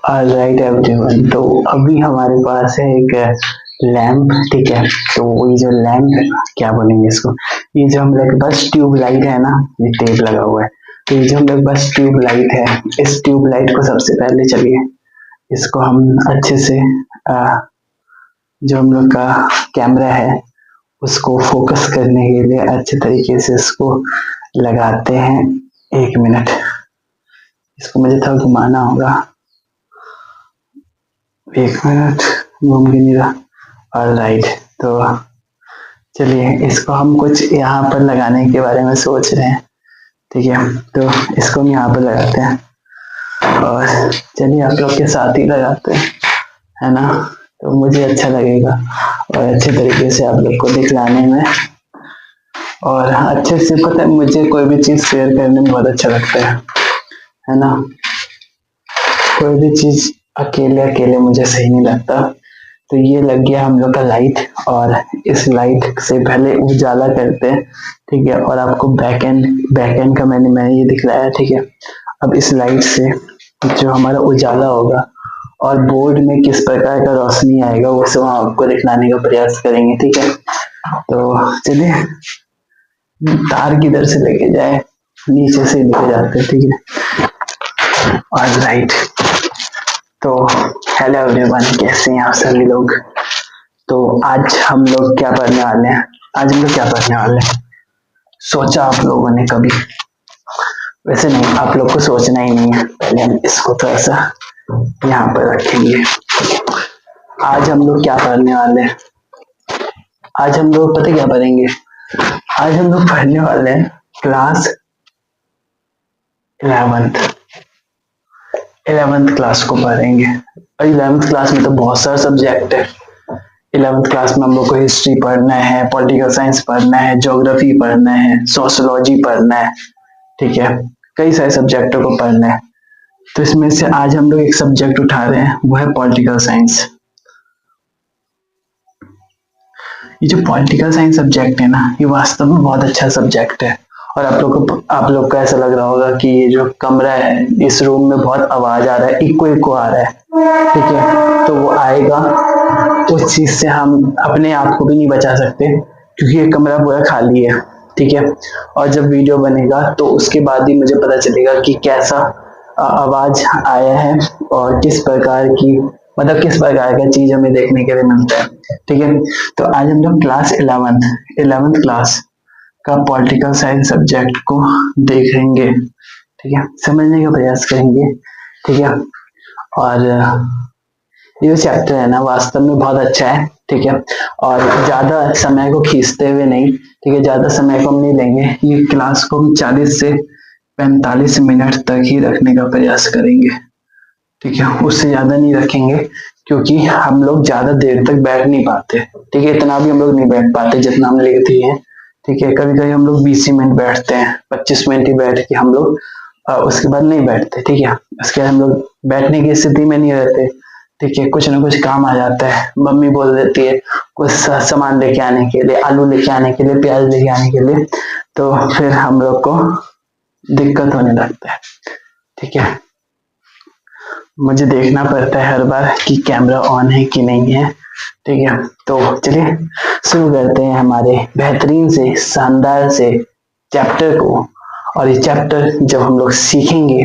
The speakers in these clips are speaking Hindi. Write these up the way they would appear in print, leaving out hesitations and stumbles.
ऑलराइट एवरीवन, तो अभी हमारे पास है एक लैंप, ठीक है। तो ये जो लैंप क्या बोलेंगे इसको, ये जो हम लोग के पास ट्यूब लाइट है ना, ये टेप लगा हुआ है, तो ये जो हम लोग के पास ट्यूब लाइट है, इस ट्यूब लाइट को सबसे पहले चलिए इसको हम अच्छे से जो हम लोग का कैमरा है उसको फोकस करने के लिए अच्छे तरीके से इसको लगाते हैं। 1 मिनट, इसको मुझे थोड़ा घुमाना होगा। 1 मिनट, घूम के नहीं रहा। ऑलराइट, तो चलिए इसको हम कुछ यहाँ पर लगाने के बारे में सोच रहे हैं, ठीक है। तो इसको हम यहाँ पर लगाते हैं और चलिए आप लोग के साथ ही लगाते हैं, है ना। तो मुझे अच्छा लगेगा और अच्छे तरीके से आप लोग को दिखलाने में, और अच्छे से पता है मुझे कोई भी चीज़ शेयर करने में बहुत अच्छा लगता है ना। कोई भी चीज़ अकेले अकेले मुझे सही नहीं लगता। तो ये लग गया हम लोग का लाइट, और इस लाइट से पहले उजाला करते हैं, ठीक है। और आपको बैक एंड का मैंने ये दिखलाया, ठीक है। अब इस लाइट से जो हमारा उजाला होगा और बोर्ड में किस प्रकार का रोशनी आएगा वो सब हम आपको दिखलाने का प्रयास करेंगे, ठीक है। तो चलिए तार किधर से लेके जाए, नीचे से लेके जाते हैं, ठीक है। ऑलराइट, तो हेलो एवरीवन, कैसे हैं आप सभी लोग। तो आज हम लोग क्या पढ़ने वाले हैं, सोचा आप लोगों ने कभी? वैसे नहीं, आप लोग को सोचना ही नहीं है, पहले हम इसको थोड़ा सा यहाँ पर रखेंगे। आज हम लोग क्या पढ़ने वाले हैं, आज हम लोग पता क्या पढ़ेंगे, आज हम लोग पढ़ने वाले हैं क्लास 11th क्लास को पढ़ेंगे। और 11th क्लास में तो बहुत सारा सब्जेक्ट है। 11th क्लास में हम लोग को हिस्ट्री पढ़ना है, पॉलिटिकल साइंस पढ़ना है, ज्योग्राफी पढ़ना है, सोशियोलॉजी पढ़ना है, ठीक है। कई सारे सब्जेक्टों को पढ़ना है। तो इसमें से आज हम लोग एक सब्जेक्ट उठा रहे हैं, वो है पॉलिटिकल साइंस। ये जो पॉलिटिकल साइंस सब्जेक्ट है ना, ये वास्तव में बहुत अच्छा सब्जेक्ट है। और आप लोग को ऐसा लग रहा होगा कि ये जो कमरा है, इस रूम में बहुत आवाज आ रहा है, इको आ रहा है, ठीक है। तो वो आएगा, उस चीज से हम अपने आप को भी नहीं बचा सकते, क्योंकि ये कमरा पूरा खाली है, ठीक है। और जब वीडियो बनेगा तो उसके बाद ही मुझे पता चलेगा कि कैसा आवाज आया है और किस प्रकार का चीज हमें देखने के लिए मिलता है, ठीक है। तो आज हम लोग क्लास 11th क्लास का पॉलिटिकल साइंस सब्जेक्ट को देखेंगे, ठीक है, समझने का प्रयास करेंगे, ठीक है। और ये चैप्टर है ना, वास्तव में बहुत अच्छा है, ठीक है। और ज्यादा समय को खींचते हुए नहीं, ठीक है, ज्यादा समय को हम नहीं लेंगे। ये क्लास को हम 40 से 45 मिनट तक ही रखने का प्रयास करेंगे, ठीक है। उससे ज्यादा नहीं रखेंगे, क्योंकि हम लोग ज्यादा देर तक बैठ नहीं पाते, ठीक है। इतना भी हम लोग नहीं बैठ पाते जितना हम लेते हैं, ठीक है। कभी कभी हम लोग 20 मिनट बैठते हैं, 25 मिनट ही बैठ के हम लोग उसके बाद नहीं बैठते, ठीक है। उसके बाद हम लोग बैठने की स्थिति में नहीं रहते, ठीक है। कुछ ना कुछ काम आ जाता है, मम्मी बोल देती है कुछ सामान लेके आने के लिए, आलू लेके आने के लिए, प्याज लेके आने के लिए, तो फिर हम लोग को दिक्कत होने लगता है, ठीक है। मुझे देखना पड़ता है हर बार कि कैमरा ऑन है कि नहीं है, ठीक है। तो चलिए शुरू करते हैं हमारे बेहतरीन से शानदार से चैप्टर को। और ये चैप्टर जब हम लोग सीखेंगे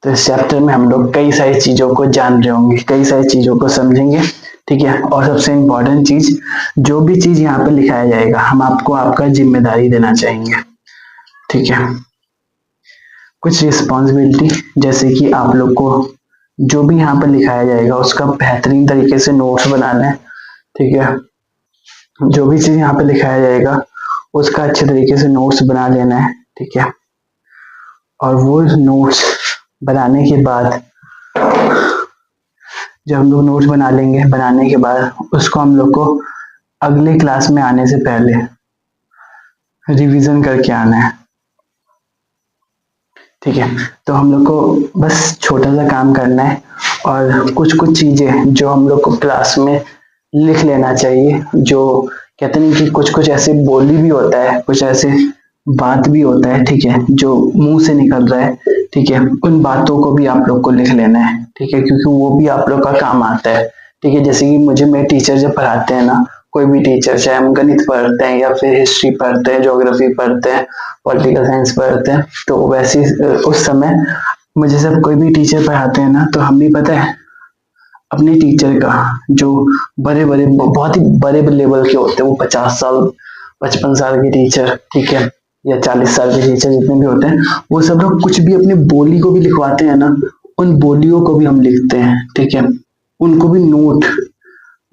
तो इस चैप्टर में हम लोग कई सारी चीजों को जान रहे होंगे, कई सारी चीजों को समझेंगे, ठीक है। और सबसे इम्पोर्टेंट चीज, जो भी चीज यहाँ पे लिखाया जाएगा हम आपको आपका जिम्मेदारी देना चाहेंगे, ठीक है। कुछ रिस्पॉन्सिबिलिटी, जैसे कि आप लोग को जो भी यहाँ पर लिखाया जाएगा उसका बेहतरीन तरीके से नोट्स बनाना है, ठीक है। जो भी चीज यहाँ पे लिखाया जाएगा उसका अच्छे तरीके से नोट्स बना लेना है, ठीक है। और वो नोट्स बनाने के बाद, जब हम लोग नोट्स बना लेंगे, बनाने के बाद उसको हम लोग को अगले क्लास में आने से पहले रिवीजन करके आना है, ठीक है। तो हम लोग को बस छोटा सा काम करना है, और कुछ चीजें जो हम लोग को क्लास में लिख लेना चाहिए, जो कहते नहीं कि कुछ ऐसे बोली भी होता है, कुछ ऐसे बात भी होता है, ठीक है, जो मुंह से निकल रहा है, ठीक है। उन बातों को भी आप लोग को लिख लेना है, ठीक है, क्योंकि वो भी आप लोग का काम आता है। ठीक है, जैसे कि मुझे मेरे टीचर जब पढ़ाते हैं ना, कोई भी टीचर, चाहे हम गणित पढ़ते हैं या फिर हिस्ट्री पढ़ते हैं, ज्योग्राफी पढ़ते हैं, पॉलिटिकल साइंस पढ़ते हैं, तो वैसे उस समय मुझे जब कोई भी टीचर पढ़ाते हैं ना, तो हम भी पता है अपने टीचर का जो बड़े बड़े बहुत ही बड़े लेवल के होते हैं, वो 50 साल 55 साल के टीचर, ठीक है, या 40 साल के टीचर जितने भी होते हैं, वो सब लोग कुछ भी अपनी बोली को भी लिखवाते हैं ना, उन बोलियों को भी हम लिखते हैं। ठीक है, उनको भी नोट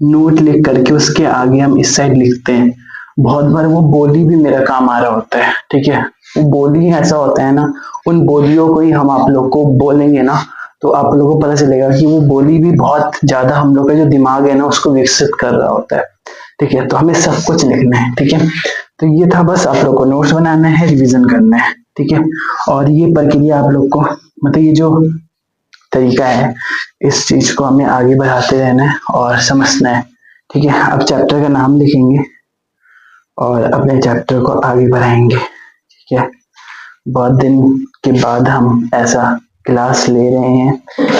नोट लिख करके उसके आगे हम इस साइड लिखते हैं। बहुत बार वो बोली भी मेरा काम आ रहा होता है। ठीक है, वो बोली ऐसा होता है ना, उन बोलियों को ही हम आप लोग को बोलेंगे ना, तो आप लोगों को पता चलेगा कि वो बोली भी बहुत ज्यादा हम लोग का जो दिमाग है ना उसको विकसित कर रहा होता है। ठीक है, तो हमें सब कुछ लिखना है। ठीक है, तो ये था, बस आप लोग को नोट्स बनाना है, रिवीजन करना है। ठीक है, और ये प्रक्रिया आप लोग को, मतलब ये जो तरीका है, इस चीज को हमें आगे बढ़ाते रहना है और समझना है। ठीक है, अब चैप्टर का नाम लिखेंगे और अपने चैप्टर को आगे बढ़ाएंगे। ठीक है, बहुत दिन के बाद हम ऐसा क्लास ले रहे हैं।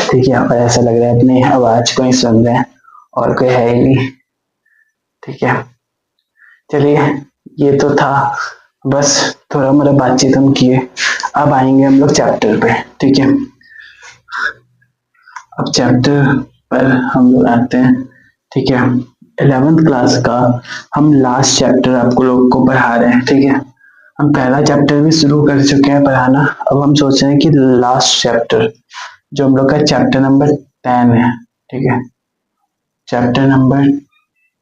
ठीक है, और ऐसा लग रहा है अपनी आवाज को ही सुन रहे हैं और कोई है ही नहीं। ठीक है, चलिए, ये तो था, बस थोड़ा मोड़ा बातचीत हम किए। अब आएंगे हम लोग चैप्टर पे। ठीक है, अब चैप्टर पर हम लोग आते हैं। ठीक है, 11th क्लास का हम लास्ट चैप्टर आपको लोग को पढ़ा रहे हैं। ठीक है, हम पहला चैप्टर भी शुरू कर चुके हैं पढ़ाना, अब हम सोच रहे हैं कि लास्ट चैप्टर जो हम लोग का चैप्टर नंबर 10 है। ठीक है, चैप्टर नंबर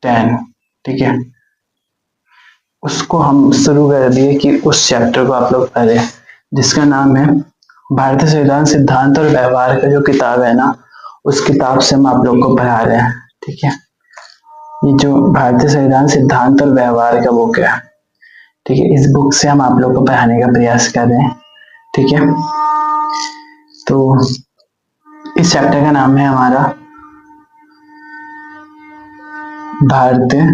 10, ठीक है, उसको हम शुरू कर दिए कि उस चैप्टर को आप लोग पढ़े, जिसका नाम है भारतीय संविधान सिद्धांत और व्यवहार का जो किताब है ना, उस किताब से हम आप लोग को पढ़ा रहे हैं। ठीक है, ये जो भारतीय संविधान सिद्धांत और व्यवहार का बुक है, ठीक है, इस बुक से हम आप लोग को पढ़ाने का प्रयास कर रहे हैं। ठीक है, तो इस चैप्टर का नाम है हमारा भारतीय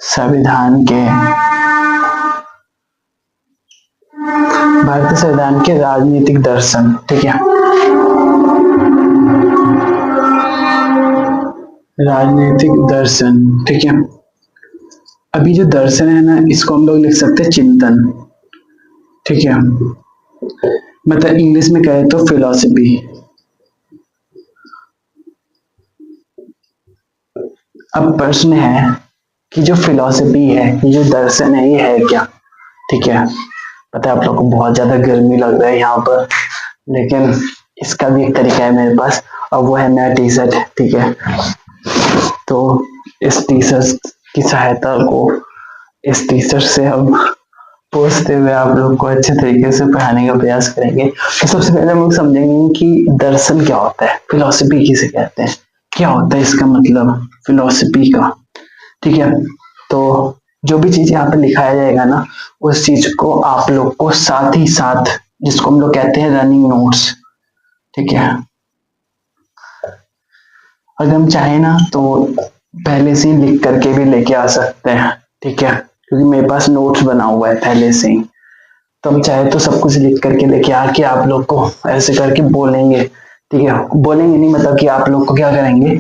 संविधान के राजनीतिक दर्शन। ठीक है, राजनीतिक दर्शन। ठीक है, अभी जो दर्शन है ना, इसको हम लोग लिख सकते हैं चिंतन। ठीक है, मतलब इंग्लिश में कहे तो फिलॉसफी। अब प्रश्न है कि जो फिलॉसफी है, ये जो दर्शन है, ये है क्या? ठीक है, पता है आप लोग को बहुत ज्यादा गर्मी लग रहा है यहाँ पर, लेकिन इसका भी एक तरीका है मेरे पास, और वो है मेरा टी शर्ट। ठीक है, तो इस टी शर्ट की सहायता को, इस टी शर्ट से हम पोंछते हुए आप लोग को अच्छे तरीके से पढ़ाने का प्रयास करेंगे। तो सबसे पहले हम लोग समझेंगे कि दर्शन क्या होता है, फिलॉसफी किसे कहते हैं, क्या होता है इसका मतलब फिलॉसफी का। ठीक है, तो जो भी चीज यहाँ पे लिखाया जाएगा ना, उस चीज को आप लोग को साथ ही साथ, जिसको हम लोग कहते हैं रनिंग नोट्स। ठीक है, अगर हम चाहें ना तो पहले से ही लिख करके भी लेके आ सकते हैं। ठीक है, क्योंकि मेरे पास नोट्स बना हुआ है पहले से ही, तो हम चाहे तो सब कुछ लिख करके लेके आके आप लोग को ऐसे करके बोलेंगे। ठीक है, बोलेंगे नहीं, मतलब कि आप लोग को क्या करेंगे,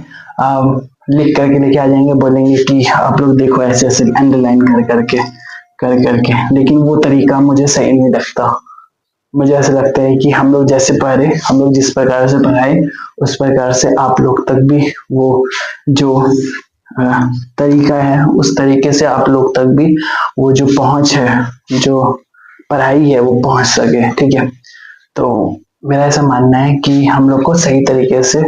लिख करके लेके आ जाएंगे, बोलेंगे कि आप लोग देखो ऐसे ऐसे अंडरलाइन कर करके, लेकिन वो तरीका मुझे सही नहीं लगता। मुझे ऐसा लगता है कि हम लोग जैसे पढ़े, हम लोग जिस प्रकार से पढ़ाए, उस प्रकार से आप लोग तक भी वो जो तरीका है, उस तरीके से आप लोग तक भी वो जो पहुंच है, जो पढ़ाई है, वो पहुंच सके। ठीक है, तो मेरा ऐसा मानना है कि हम लोग को सही तरीके से,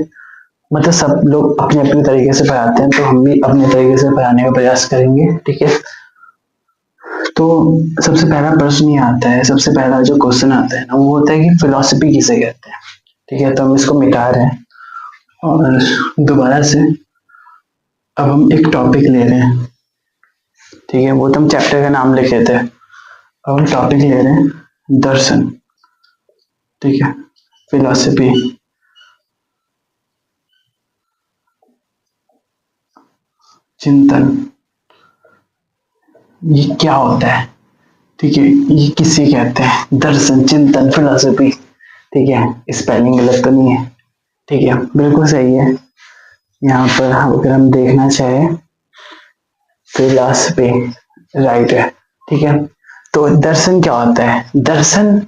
मतलब सब लोग अपने अपने तरीके से पढ़ाते हैं, तो हम भी अपने तरीके से पढ़ाने का प्रयास करेंगे। ठीक है, तो सबसे पहला प्रश्न ये आता है, सबसे पहला जो क्वेश्चन आता है ना, वो होता है कि फिलॉसफी किसे कहते हैं। ठीक है, तो हम इसको मिटा रहे हैं और दोबारा से अब हम एक टॉपिक ले रहे हैं। ठीक है, वो तो हम चैप्टर का नाम लिखे थे, अब हम टॉपिक ले रहे हैं दर्शन। ठीक है, फिलॉसफी, चिंतन, ये क्या होता है? ठीक है, ये किसे कहते हैं? दर्शन, चिंतन, फिलॉसफी। ठीक है, स्पेलिंग गलत तो नहीं है, ठीक है, बिल्कुल सही है। यहाँ पर अगर हम देखना चाहे तो लास्ट पे राइट है, ठीक है। तो दर्शन क्या होता है, दर्शन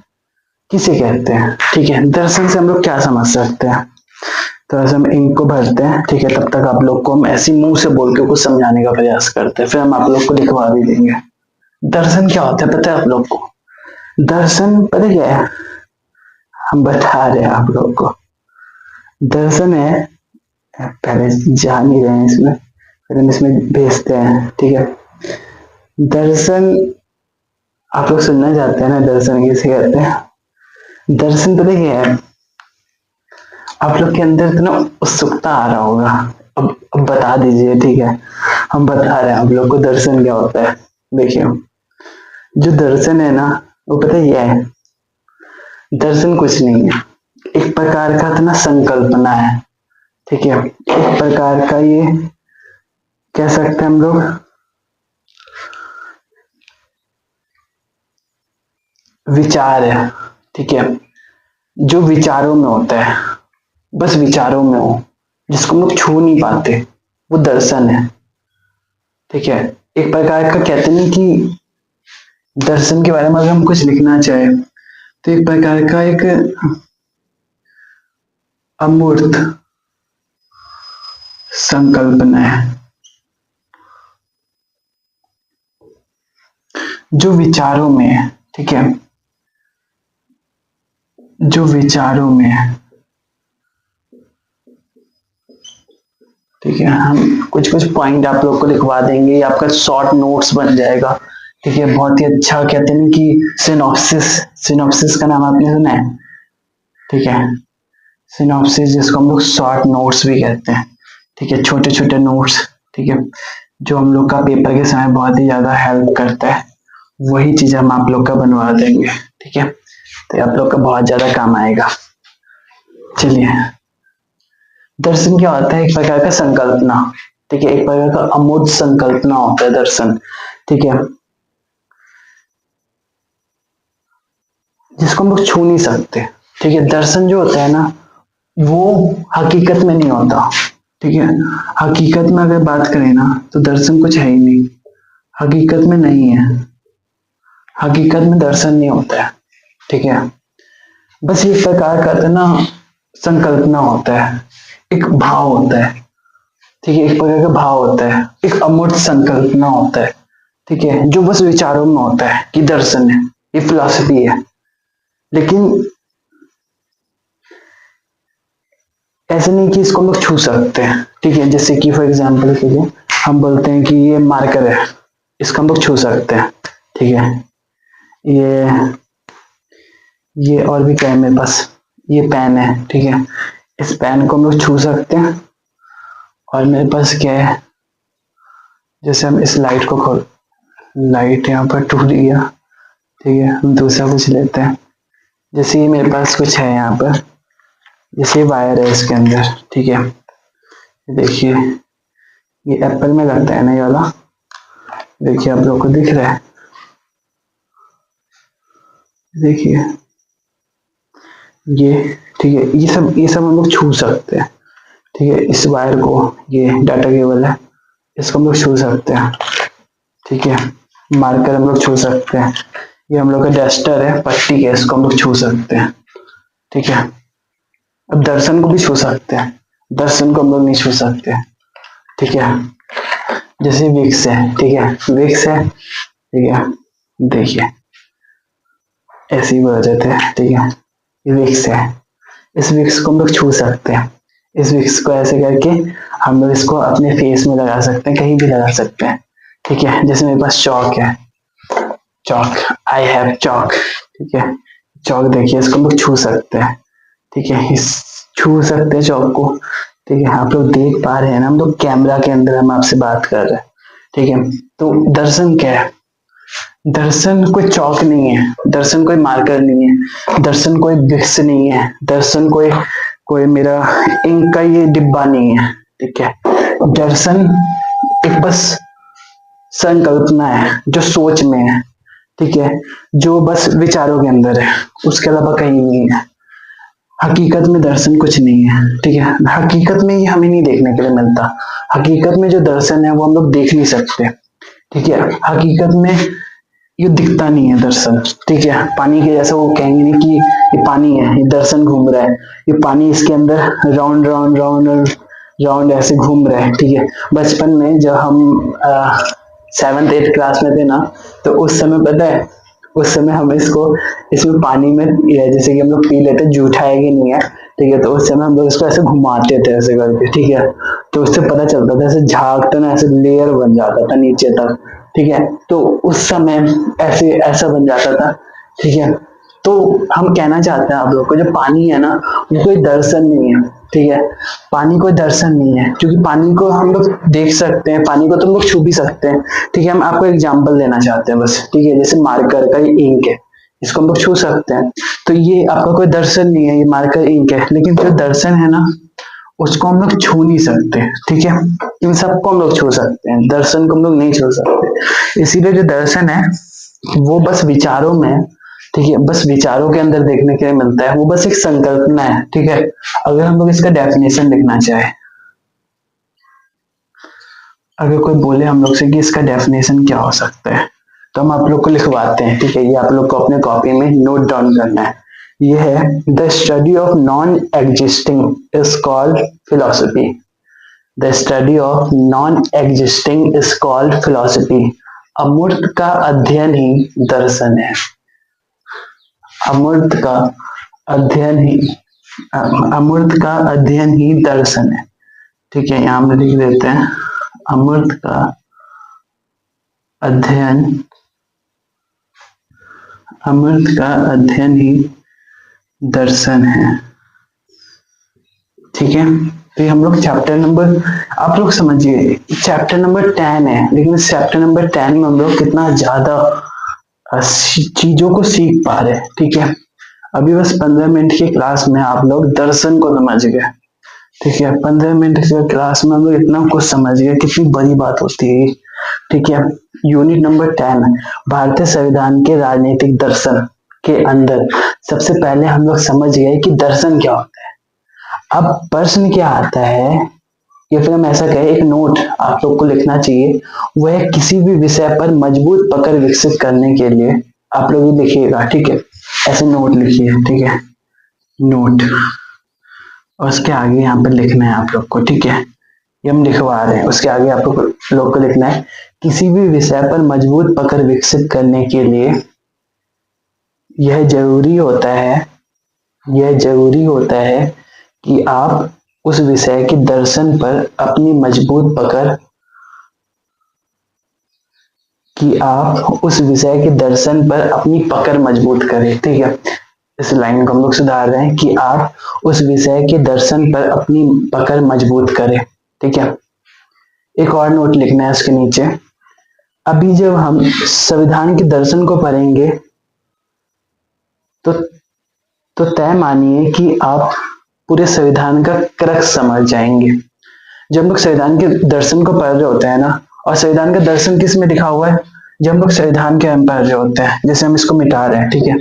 किसे कहते हैं, ठीक है, दर्शन से हम लोग क्या समझ सकते हैं। तो ऐसे हम इंक को भरते हैं, ठीक है, तब तक आप लोग को हम ऐसी मुंह से बोल के कुछ समझाने का प्रयास करते हैं, फिर हम आप लोग को लिखवा भी देंगे। दर्शन क्या होता है पता है आप लोग को, दर्शन पता क्या है, हम बता रहे हैं आप लोग को। दर्शन है, पहले जान नहीं रहे हैं इसमें, फिर हम इसमें भेजते हैं, ठीक है। दर्शन आप लोग सुनना चाहते हैं ना, दर्शन किसे कहते हैं। दर्शन पता क्या है, आप लोग के अंदर इतना उत्सुकता आ रहा होगा, अब बता दीजिए, ठीक है, हम बता रहे हैं आप लोग को दर्शन क्या होता है। देखिए, जो दर्शन है ना, वो पता क्या है, दर्शन कुछ नहीं है, एक प्रकार का ना संकल्पना है, ठीक है, एक प्रकार का ये कह सकते हैं हम लोग विचार है, ठीक है, जो विचारों में होता है, बस विचारों में हो, जिसको हम लोग छू नहीं पाते, वो दर्शन है, ठीक है। एक प्रकार का कहते नहीं कि दर्शन के बारे में अगर हम कुछ लिखना चाहे तो एक प्रकार का एक अमूर्त संकल्पना है, जो विचारों में है, ठीक है, जो विचारों में है, ठीक है। हम कुछ कुछ पॉइंट आप लोग को लिखवा देंगे, ये आपका शॉर्ट नोट्स बन जाएगा, ठीक है, बहुत ही अच्छा। कहते हैं कि सिनॉप्सिस, सिनॉप्सिस का नाम आपने सुना है, ठीक है, सिनॉप्सिस जिसको हम लोग शॉर्ट नोट्स भी कहते हैं, ठीक है, छोटे छोटे नोट्स, ठीक है, जो हम लोग का पेपर के समय बहुत ही ज्यादा हेल्प करता है, वही चीज हम आप लोग का बनवा देंगे, ठीक है, तो आप लोग का बहुत ज्यादा काम आएगा। चलिए, दर्शन क्या होता है, एक प्रकार का संकल्पना, ठीक है, एक प्रकार का अमूर्त संकल्पना होता है दर्शन, ठीक है, जिसको हम लोग छू नहीं सकते, ठीक है। दर्शन जो होता है ना, वो हकीकत में नहीं होता, ठीक है, हकीकत में अगर बात करें ना तो दर्शन कुछ है ही नहीं, हकीकत में नहीं है, हकीकत में दर्शन नहीं होता है, ठीक है, बस एक प्रकार का ना संकल्पना होता है, एक भाव होता है, ठीक है, एक प्रकार का भाव होता है, एक अमूर्त संकल्पना होता है, ठीक है, जो बस विचारों में होता है कि दर्शन है, ये फिलॉसफी है। लेकिन ऐसे नहीं कि इसको हम लोग छू सकते हैं, ठीक है, जैसे कि फॉर एग्जांपल के लिए हम बोलते हैं कि ये मार्कर है, इसको हम लोग छू सकते हैं, ठीक है, ये और भी क्या है मेरे पास, ये पेन है, ठीक है, इस पेन को हम लोग छू सकते हैं। और मेरे पास क्या है, जैसे हम इस लाइट को खोल, लाइट यहाँ पर टूट गया, ठीक है, हम दूसरा कुछ लेते हैं, जैसे ये मेरे पास कुछ है यहाँ पर, जैसे वायर है इसके अंदर, ठीक है, देखिए ये एप्पल में लगता है ना ये वाला, देखिए आप लोग को दिख रहा है, देखिए ये, ठीक है, ये सब हम लोग छू सकते हैं, ठीक है, इस वायर को, ये डाटा केबल है, इसको हम लोग छू सकते हैं, ठीक है, मार्कर हम लोग छू सकते हैं, ये हम लोग का डस्टर है, पट्टी है, इसको हम लोग छू सकते हैं, ठीक है। अब दर्शन को भी छू सकते हैं, दर्शन को हम लोग नहीं छू सकते, ठीक है, जैसे विक्स है, ठीक है, विक्स है, ठीक है, देखिए ऐसे ही बोल रहे थे, ठीक है, ये विक्स है, इस विक्स को हम लोग छू सकते हैं, इस विक्स को ऐसे करके हम लोग इसको अपने फेस में लगा सकते हैं, कहीं भी लगा सकते हैं, ठीक है, जैसे मेरे पास चौक है, चौक, आई हैव चौक, ठीक है, चौक देखिए, इसको हम लोग छू सकते हैं, ठीक है, इस छू सकते हैं चौक को, ठीक है, आप लोग देख पा रहे हैं ना, हम लोग कैमरा के अंदर हम आपसे बात कर रहे हैं, ठीक है। तो दर्शन क्या है, दर्शन कोई चौक नहीं है, दर्शन कोई मार्कर नहीं है, दर्शन कोई विक्स नहीं है, दर्शन कोई कोई मेरा इंक का ये डिब्बा नहीं है, ठीक है, दर्शन एक बस संकल्पना है जो सोच में है, ठीक है, जो बस विचारों के अंदर है, उसके अलावा कहीं नहीं है, हकीकत में दर्शन कुछ नहीं है, ठीक है। हकीकत में ये हमें नहीं देखने के लिए मिलता। हकीकत में जो दर्शन है वो हम लोग देख नहीं सकते, ठीक है। हकीकत में ये दिखता नहीं है दर्शन, ठीक है। पानी के जैसा वो कहेंगे नहीं कि ये पानी है, ये दर्शन घूम रहा है, ये पानी इसके अंदर राउंड राउंड राउंड राउंड ऐसे घूम रहा है, ठीक है। बचपन में जब हम 7th 8th क्लास में थे ना, तो उस समय पता है, उस समय हम इसमें पानी में जैसे कि हम लोग पी लेते, जूठा है कि नहीं है, ठीक है। तो उस समय हम लोग इसको ऐसे घुमाते थे ऐसे करके, ठीक है। तो उससे पता चलता था, ऐसे झागता ना, ऐसे लेयर बन जाता था नीचे तक, ठीक है। तो उस समय ऐसे ऐसा बन जाता था, ठीक है। तो हम कहना चाहते हैं आप लोग को, जो पानी है ना वो कोई दर्शन नहीं है, ठीक है। पानी कोई दर्शन नहीं है, क्योंकि पानी को हम लोग देख सकते हैं, पानी को तो हम लोग छू भी सकते हैं, ठीक है। हम आपको एग्जांपल देना चाहते हैं बस, ठीक है। जैसे मार्कर का इंक है, इसको हम लोग छू सकते हैं, तो ये आपका कोई दर्शन नहीं है, ये मार्कर इंक है। लेकिन जो दर्शन है ना उसको हम लोग छू नहीं सकते, ठीक है। इन सबको हम लोग छू सकते हैं, दर्शन को हम लोग नहीं छू सकते। इसीलिए जो दर्शन है वो बस विचारों में, ठीक है, बस विचारों के अंदर देखने के लिए मिलता है, वो बस एक संकल्पना है, ठीक है। अगर हम लोग इसका डेफिनेशन लिखना चाहे, अगर कोई बोले हम लोग से कि इसका डेफिनेशन क्या हो सकता है, तो हम आप लोग को लिखवाते हैं, ठीक है। ये आप लोग को अपने कॉपी में नोट डाउन करना है। ये है, the study of non existing is called philosophy. The study of non existing is called philosophy. अमूर्त का अध्ययन ही दर्शन है। अमूर्त का अध्ययन ही अमूर्त का अध्ययन ही दर्शन है, ठीक है। यहाँ पे लिख देते हैं, अमूर्त का अध्ययन, अमूर्त का अध्ययन ही दर्शन है, ठीक है। तो ये हम लोग चैप्टर नंबर, आप लोग समझिए चैप्टर नंबर 10 है, लेकिन इस चैप्टर नंबर 10 में हम लोग कितना ज्यादा चीजों को सीख पा रहे हैं, ठीक है। अभी बस 15 मिनट की क्लास में आप लोग दर्शन को समझ गए, ठीक है। 15 मिनट की क्लास में हम लोग इतना कुछ समझ गए, कितनी बड़ी बात होती है, ठीक है। यूनिट नंबर 10, भारतीय संविधान के राजनीतिक दर्शन के अंदर सबसे पहले हम लोग समझ गए कि दर्शन क्या होता है। अब प्रश्न क्या आता है, या फिर हम ऐसा कहें, एक नोट आप लोग को लिखना चाहिए, वह किसी भी विषय पर मजबूत पकड़ विकसित करने के लिए आप लोग ये लिखिएगा, ठीक है। ऐसे नोट लिखिए, ठीक है, नोट, और उसके आगे यहाँ पर लिखना है आप लोग को, ठीक है। ये हम लिखवा रहे हैं, उसके आगे आप लोग को लिखना है, किसी भी विषय पर मजबूत पकड़ विकसित करने के लिए यह जरूरी होता है, यह जरूरी होता है कि आप उस विषय के दर्शन पर अपनी मजबूत पकड़, कि आप उस विषय के दर्शन पर अपनी पकड़ मजबूत करें, ठीक है। इस लाइन को हम लोग सुधार रहे हैं कि आप उस विषय के दर्शन पर अपनी पकड़ मजबूत करें, ठीक है। एक और नोट लिखना है उसके नीचे, अभी जब हम संविधान के दर्शन को पढ़ेंगे तो तय मानिए कि आप पूरे संविधान का क्रक्स समझ जाएंगे। जब हम लोग संविधान के दर्शन को पढ़ रहे होते हैं ना, और संविधान का दर्शन किस में लिखा हुआ है, जब हम लोग संविधान के बारे में पढ़ रहे होते हैं, जैसे हम इसको मिटा रहे हैं, ठीक है।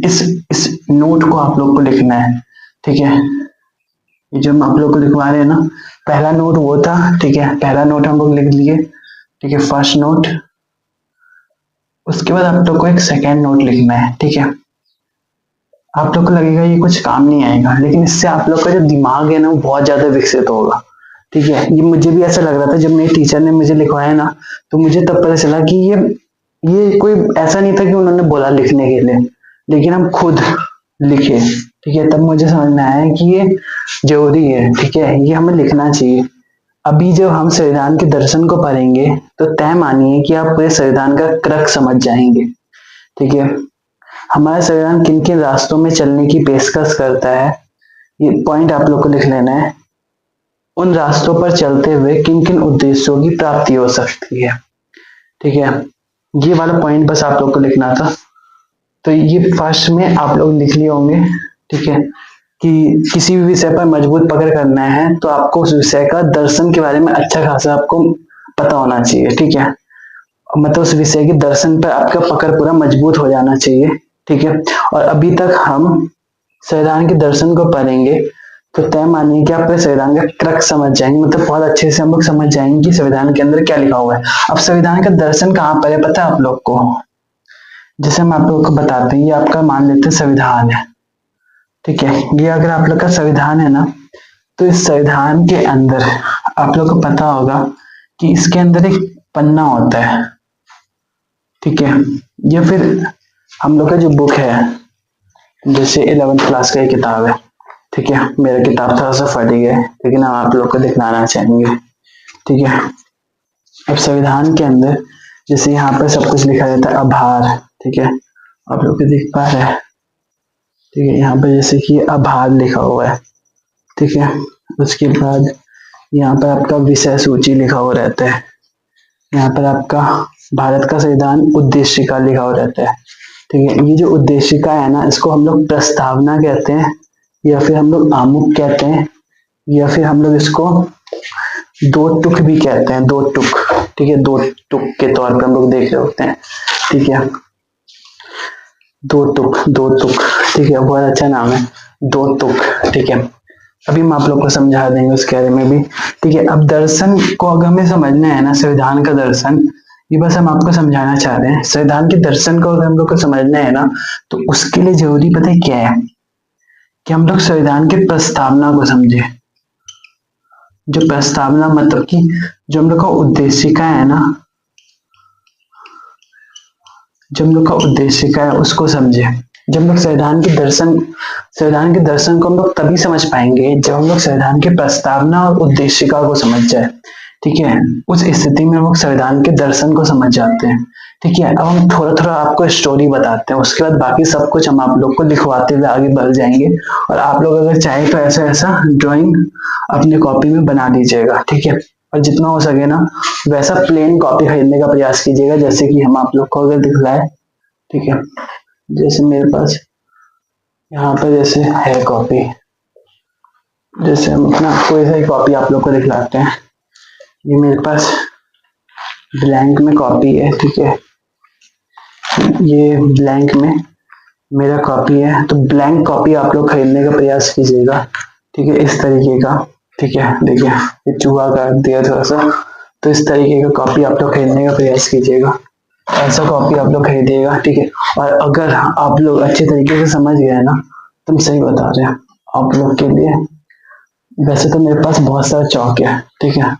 इस नोट को आप लोग को लिखना है, ठीक है। ये जो हम आप लोग को लिखवा रहे हैं ना, पहला नोट वो था, ठीक है। पहला नोट हम लोग लिख लिए, ठीक है, फर्स्ट नोट। उसके बाद आप लोग को एक सेकेंड नोट लिखना है, ठीक है। आप लोग को लगेगा ये कुछ काम नहीं आएगा, लेकिन इससे आप लोग का जो दिमाग है ना वो बहुत ज्यादा विकसित होगा, ठीक है। ये मुझे भी ऐसा लग रहा था, जब मेरे टीचर ने मुझे लिखवाया ना, तो मुझे तब पता चला कि ये कोई ऐसा नहीं था कि उन्होंने बोला लिखने के लिए, लेकिन हम खुद लिखे, ठीक है। तब मुझे समझ में आया कि ये जरूरी है, ठीक है, ये हमें लिखना चाहिए। अभी जब हम संविधान के दर्शन को पढ़ेंगे तो तय मानिए कि आप पूरे संविधान का क्रक समझ जाएंगे, ठीक है। हमारा संविधान किन किन रास्तों में चलने की पेशकश करता है, ये पॉइंट आप लोग को लिख लेना है। उन रास्तों पर चलते हुए किन किन उद्देश्यों की प्राप्ति हो सकती है, ठीक है। ये वाला पॉइंट बस आप लोग को लिखना था। तो ये फर्स्ट में आप लोग लिख लिए होंगे, ठीक है, कि किसी भी विषय पर मजबूत पकड़ करना है तो आपको उस विषय का दर्शन के बारे में अच्छा खासा आपको पता होना चाहिए, ठीक है। मतलब उस विषय के दर्शन पर आपका पकड़ पूरा मजबूत हो जाना चाहिए, ठीक है। और अभी तक हम संविधान के दर्शन को पढ़ेंगे तो तय मानिए कि आप संविधान का क्रक्स समझ जाएंगे, मतलब बहुत अच्छे से हम लोग समझ जाएंगे कि संविधान के अंदर क्या लिखा हुआ है। अब संविधान का दर्शन कहाँ पर है पता है आप लोग को? जैसे हम आप लोग को बताते हैं, ये आपका मान लेते हैं संविधान है, ठीक है। ये अगर आप लोग का संविधान है ना, तो इस संविधान के अंदर आप लोग को पता होगा कि इसके अंदर एक पन्ना होता है, ठीक है। ये फिर हम लोग का जो बुक है, जैसे 11th क्लास का ये किताब है, ठीक है। मेरा किताब थोड़ा सा फट गया है, लेकिन हम आप लोग को दिखलाना चाहेंगे, ठीक है। अब संविधान के अंदर जैसे यहाँ पर सब कुछ लिखा रहता है, आभार, ठीक है, आप लोग को दिख पा रहे हैं, ठीक है। यहाँ पर जैसे कि आभार लिखा हुआ है, ठीक है। उसके बाद यहाँ पर आपका विषय सूची लिखा हुआ रहता है, यहाँ पर आपका भारत का संविधान उद्देशिका लिखा हुआ रहता है, ठीक है। ये जो उद्देशिका है ना, इसको हम लोग प्रस्तावना कहते हैं, या फिर हम लोग आमुख कहते हैं, या फिर हम लोग इसको दो टुक भी कहते हैं, दो टुक, ठीक है। दो टुक के तौर पर हम लोग देख रहे होते हैं, ठीक है। दो टुक, ठीक है, बहुत अच्छा नाम है, दो टुक, ठीक है। अभी हम आप लोग को समझा देंगे उसके बारे में भी, ठीक है। अब दर्शन को अगर हमें समझना है ना, संविधान का दर्शन, ये बस हम आपको समझाना चाह रहे हैं। संविधान के दर्शन को अगर हम लोग को समझना है ना, तो उसके लिए जरूरी पता है क्या है, कि हम लोग संविधान के प्रस्तावना को समझे। जो प्रस्तावना मतलब कि जो हम लोग का उद्देशिका है ना, जो हम लोग का उद्देशिका है उसको समझे। जब हम लोग संविधान के दर्शन को हम लोग तभी समझ पाएंगे जब हम लोग संविधान के प्रस्तावना और उद्देशिका को समझ जाए, ठीक है। उस स्थिति में हम लोग संविधान के दर्शन को समझ जाते हैं, ठीक है। अब हम थोड़ा थोड़ा आपको स्टोरी बताते हैं, उसके बाद बाकी सब कुछ हम आप लोग को लिखवाते हुए आगे बढ़ जाएंगे। और आप लोग अगर चाहे तो ऐसा ऐसा ड्राइंग अपने कॉपी में बना लीजिएगा, ठीक है। और जितना हो सके ना वैसा प्लेन कॉपी खरीदने का प्रयास कीजिएगा, जैसे कि हम आप लोग को अगर दिखलाए, ठीक है। जैसे मेरे पास यहाँ पर जैसे है कॉपी, जैसे हम अपना कोई सा कॉपी आप लोग को दिखलाते हैं। ये मेरे पास ब्लैंक में कॉपी है, ठीक है। ये ब्लैंक में मेरा कॉपी है, तो ब्लैंक कॉपी आप लोग खरीदने का प्रयास कीजिएगा, ठीक है, इस तरीके का, ठीक है। देखिए ये चूहा काट दिया थोड़ा सा, तो इस तरीके का कॉपी आप लोग खरीदने का प्रयास कीजिएगा, ऐसा कॉपी आप लोग खरीदिएगा, ठीक है। और अगर आप लोग अच्छे तरीके से समझ गए ना, तुम सही बता रहे हैं आप लोग के लिए। वैसे तो मेरे पास बहुत सारा चौक है, ठीक है।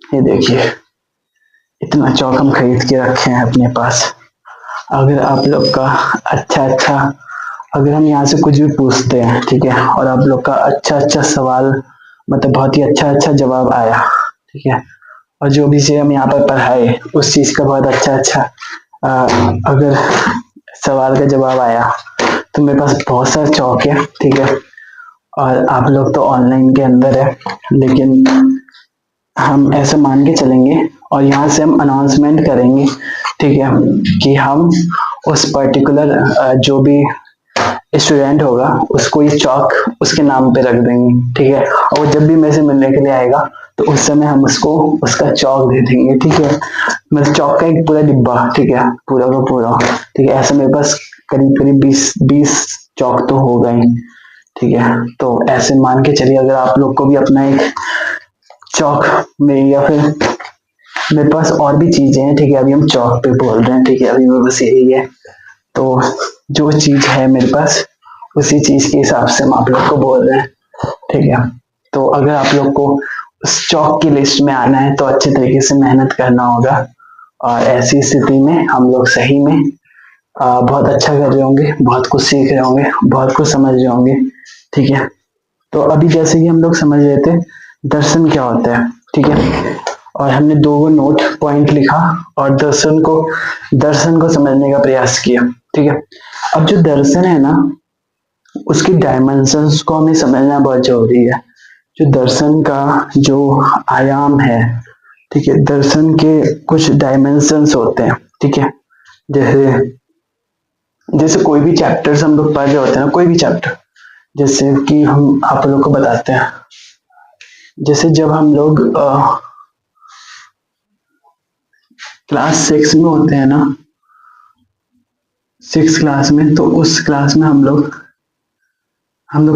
ये देखिए इतना चौक हम खरीद के रखे हैं अपने पास। अगर आप लोग का अच्छा अगर हम यहाँ से कुछ भी पूछते हैं, ठीक है, और आप लोग का अच्छा सवाल, मतलब बहुत ही अच्छा जवाब आया, ठीक है, और जो भी चीज हम यहाँ पर पढ़ाए उस चीज का बहुत अच्छा अगर सवाल का जवाब आया, तो मेरे पास बहुत सारा चौक है, ठीक है। और आप लोग तो ऑनलाइन के अंदर है, लेकिन हम ऐसे मान के चलेंगे और यहाँ से हम अनाउंसमेंट करेंगे, ठीक है, कि हम उस पर्टिकुलर जो भी स्टूडेंट होगा उसको ये चौक उसके नाम पे रख देंगे, ठीक है। और वो जब भी मेरे से मिलने के लिए आएगा तो उस समय हम उसको उसका चौक दे देंगे, ठीक है। मतलब चौक का एक पूरा डिब्बा, ठीक है, पूरा का पूरा, ठीक है। ऐसे मेरे पास करीब 20 चौक तो हो गए, ठीक है। तो ऐसे मान के चलिए अगर आप लोग को भी अपना एक चौक में, या फिर मेरे पास और भी चीजें हैं, ठीक है, अभी हम चौक पे बोल रहे हैं, ठीक है, अभी मेरे बस यही है। तो जो चीज है मेरे पास उसी चीज के हिसाब से हम आप लोग को बोल रहे हैं, ठीक है। तो अगर आप लोग को उस चौक की लिस्ट में आना है तो अच्छे तरीके से मेहनत करना होगा, और ऐसी स्थिति में हम लोग सही में बहुत अच्छा कर रहे होंगे, बहुत कुछ सीख रहे होंगे, बहुत कुछ समझ रहे होंगे, ठीक है। तो अभी जैसे कि हम लोग समझ रहे थे दर्शन क्या होता है, ठीक है, और हमने दो नोट पॉइंट लिखा और दर्शन को समझने का प्रयास किया, ठीक है। अब जो दर्शन है ना, उसकी डायमेंशंस को हमें समझना बहुत जरूरी है। जो दर्शन का जो आयाम है, ठीक है, दर्शन के कुछ डायमेंशंस होते हैं, ठीक है। जैसे जैसे कोई भी चैप्टर्स हम लोग पढ़ रहे होते हैं ना, कोई भी चैप्टर, जैसे कि हम आप लोग को बताते हैं, जैसे जब हम लोग क्लास 6 में होते हैं ना, 6 क्लास में, तो उस क्लास में हम लोग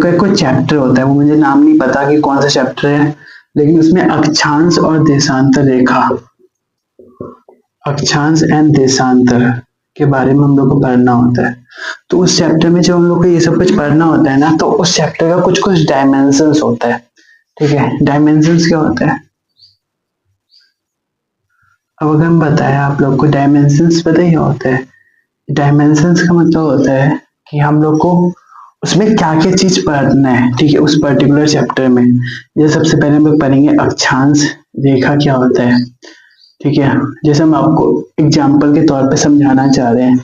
का एक कोई चैप्टर होता है, वो मुझे नाम नहीं पता कि कौन सा चैप्टर है, लेकिन उसमें अक्षांश और देशांतर रेखा, अक्षांश एंड देशांतर के बारे में हम लोग को पढ़ना होता है। तो उस चैप्टर में जब हम लोग को ये सब कुछ पढ़ना होता है ना, तो उस चैप्टर का कुछ कुछ डायमेंशंस होता है। ठीक है, डायमेंशंस क्या होता है? अब अगर हम बताएं आप लोग को, डायमेंशंस पता ही क्या होता है? डायमेंशंस का मतलब होता है कि हम लोग को उसमें क्या क्या चीज पढ़ना है। ठीक है, उस पर्टिकुलर चैप्टर में। जैसे सबसे पहले हम लोग पढ़ेंगे अक्षांश रेखा क्या होता है। ठीक है, जैसे हम आपको एग्जाम्पल के तौर पे समझाना चाह रहे हैं।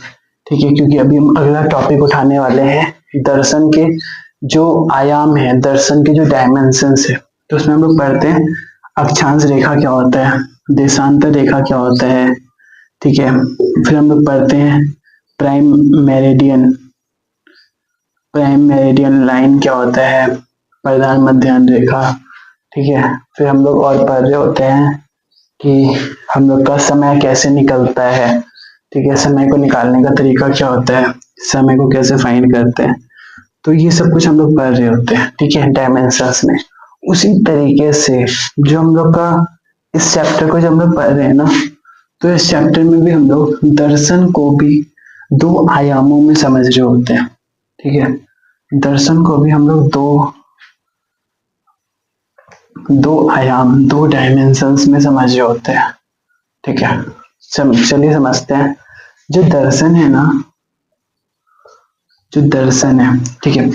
ठीक है, क्योंकि अभी हम अगला टॉपिक उठाने वाले हैं दर्शन के जो आयाम है, दर्शन के जो डायमेंशंस है। तो उसमें हम लोग पढ़ते हैं अक्षांश रेखा क्या होता है, देशांतर रेखा क्या होता है। ठीक है, फिर हम लोग पढ़ते हैं prime meridian, prime meridian line क्या होता है, प्रधान मध्याह्न रेखा। ठीक है, फिर हम लोग और पढ़ रहे होते हैं कि हम लोग का समय कैसे निकलता है। ठीक है, समय को निकालने का तरीका क्या होता है, समय को कैसे फाइंड करते हैं। तो ये सब कुछ हम लोग पढ़ रहे होते हैं। ठीक है, डायमेंशंस में। उसी तरीके से जो हम लोग का इस चैप्टर को जब हम लोग पढ़ रहे हैं ना, तो इस चैप्टर में भी हम लोग दर्शन को भी 2 आयामों में समझ रहे होते हैं। ठीक है, दर्शन को भी हम लोग दो आयाम, 2 डायमेंशंस में समझ रहे होते हैं। ठीक है, चलिए समझते हैं। जो दर्शन है ना, जो दर्शन है, ठीक है,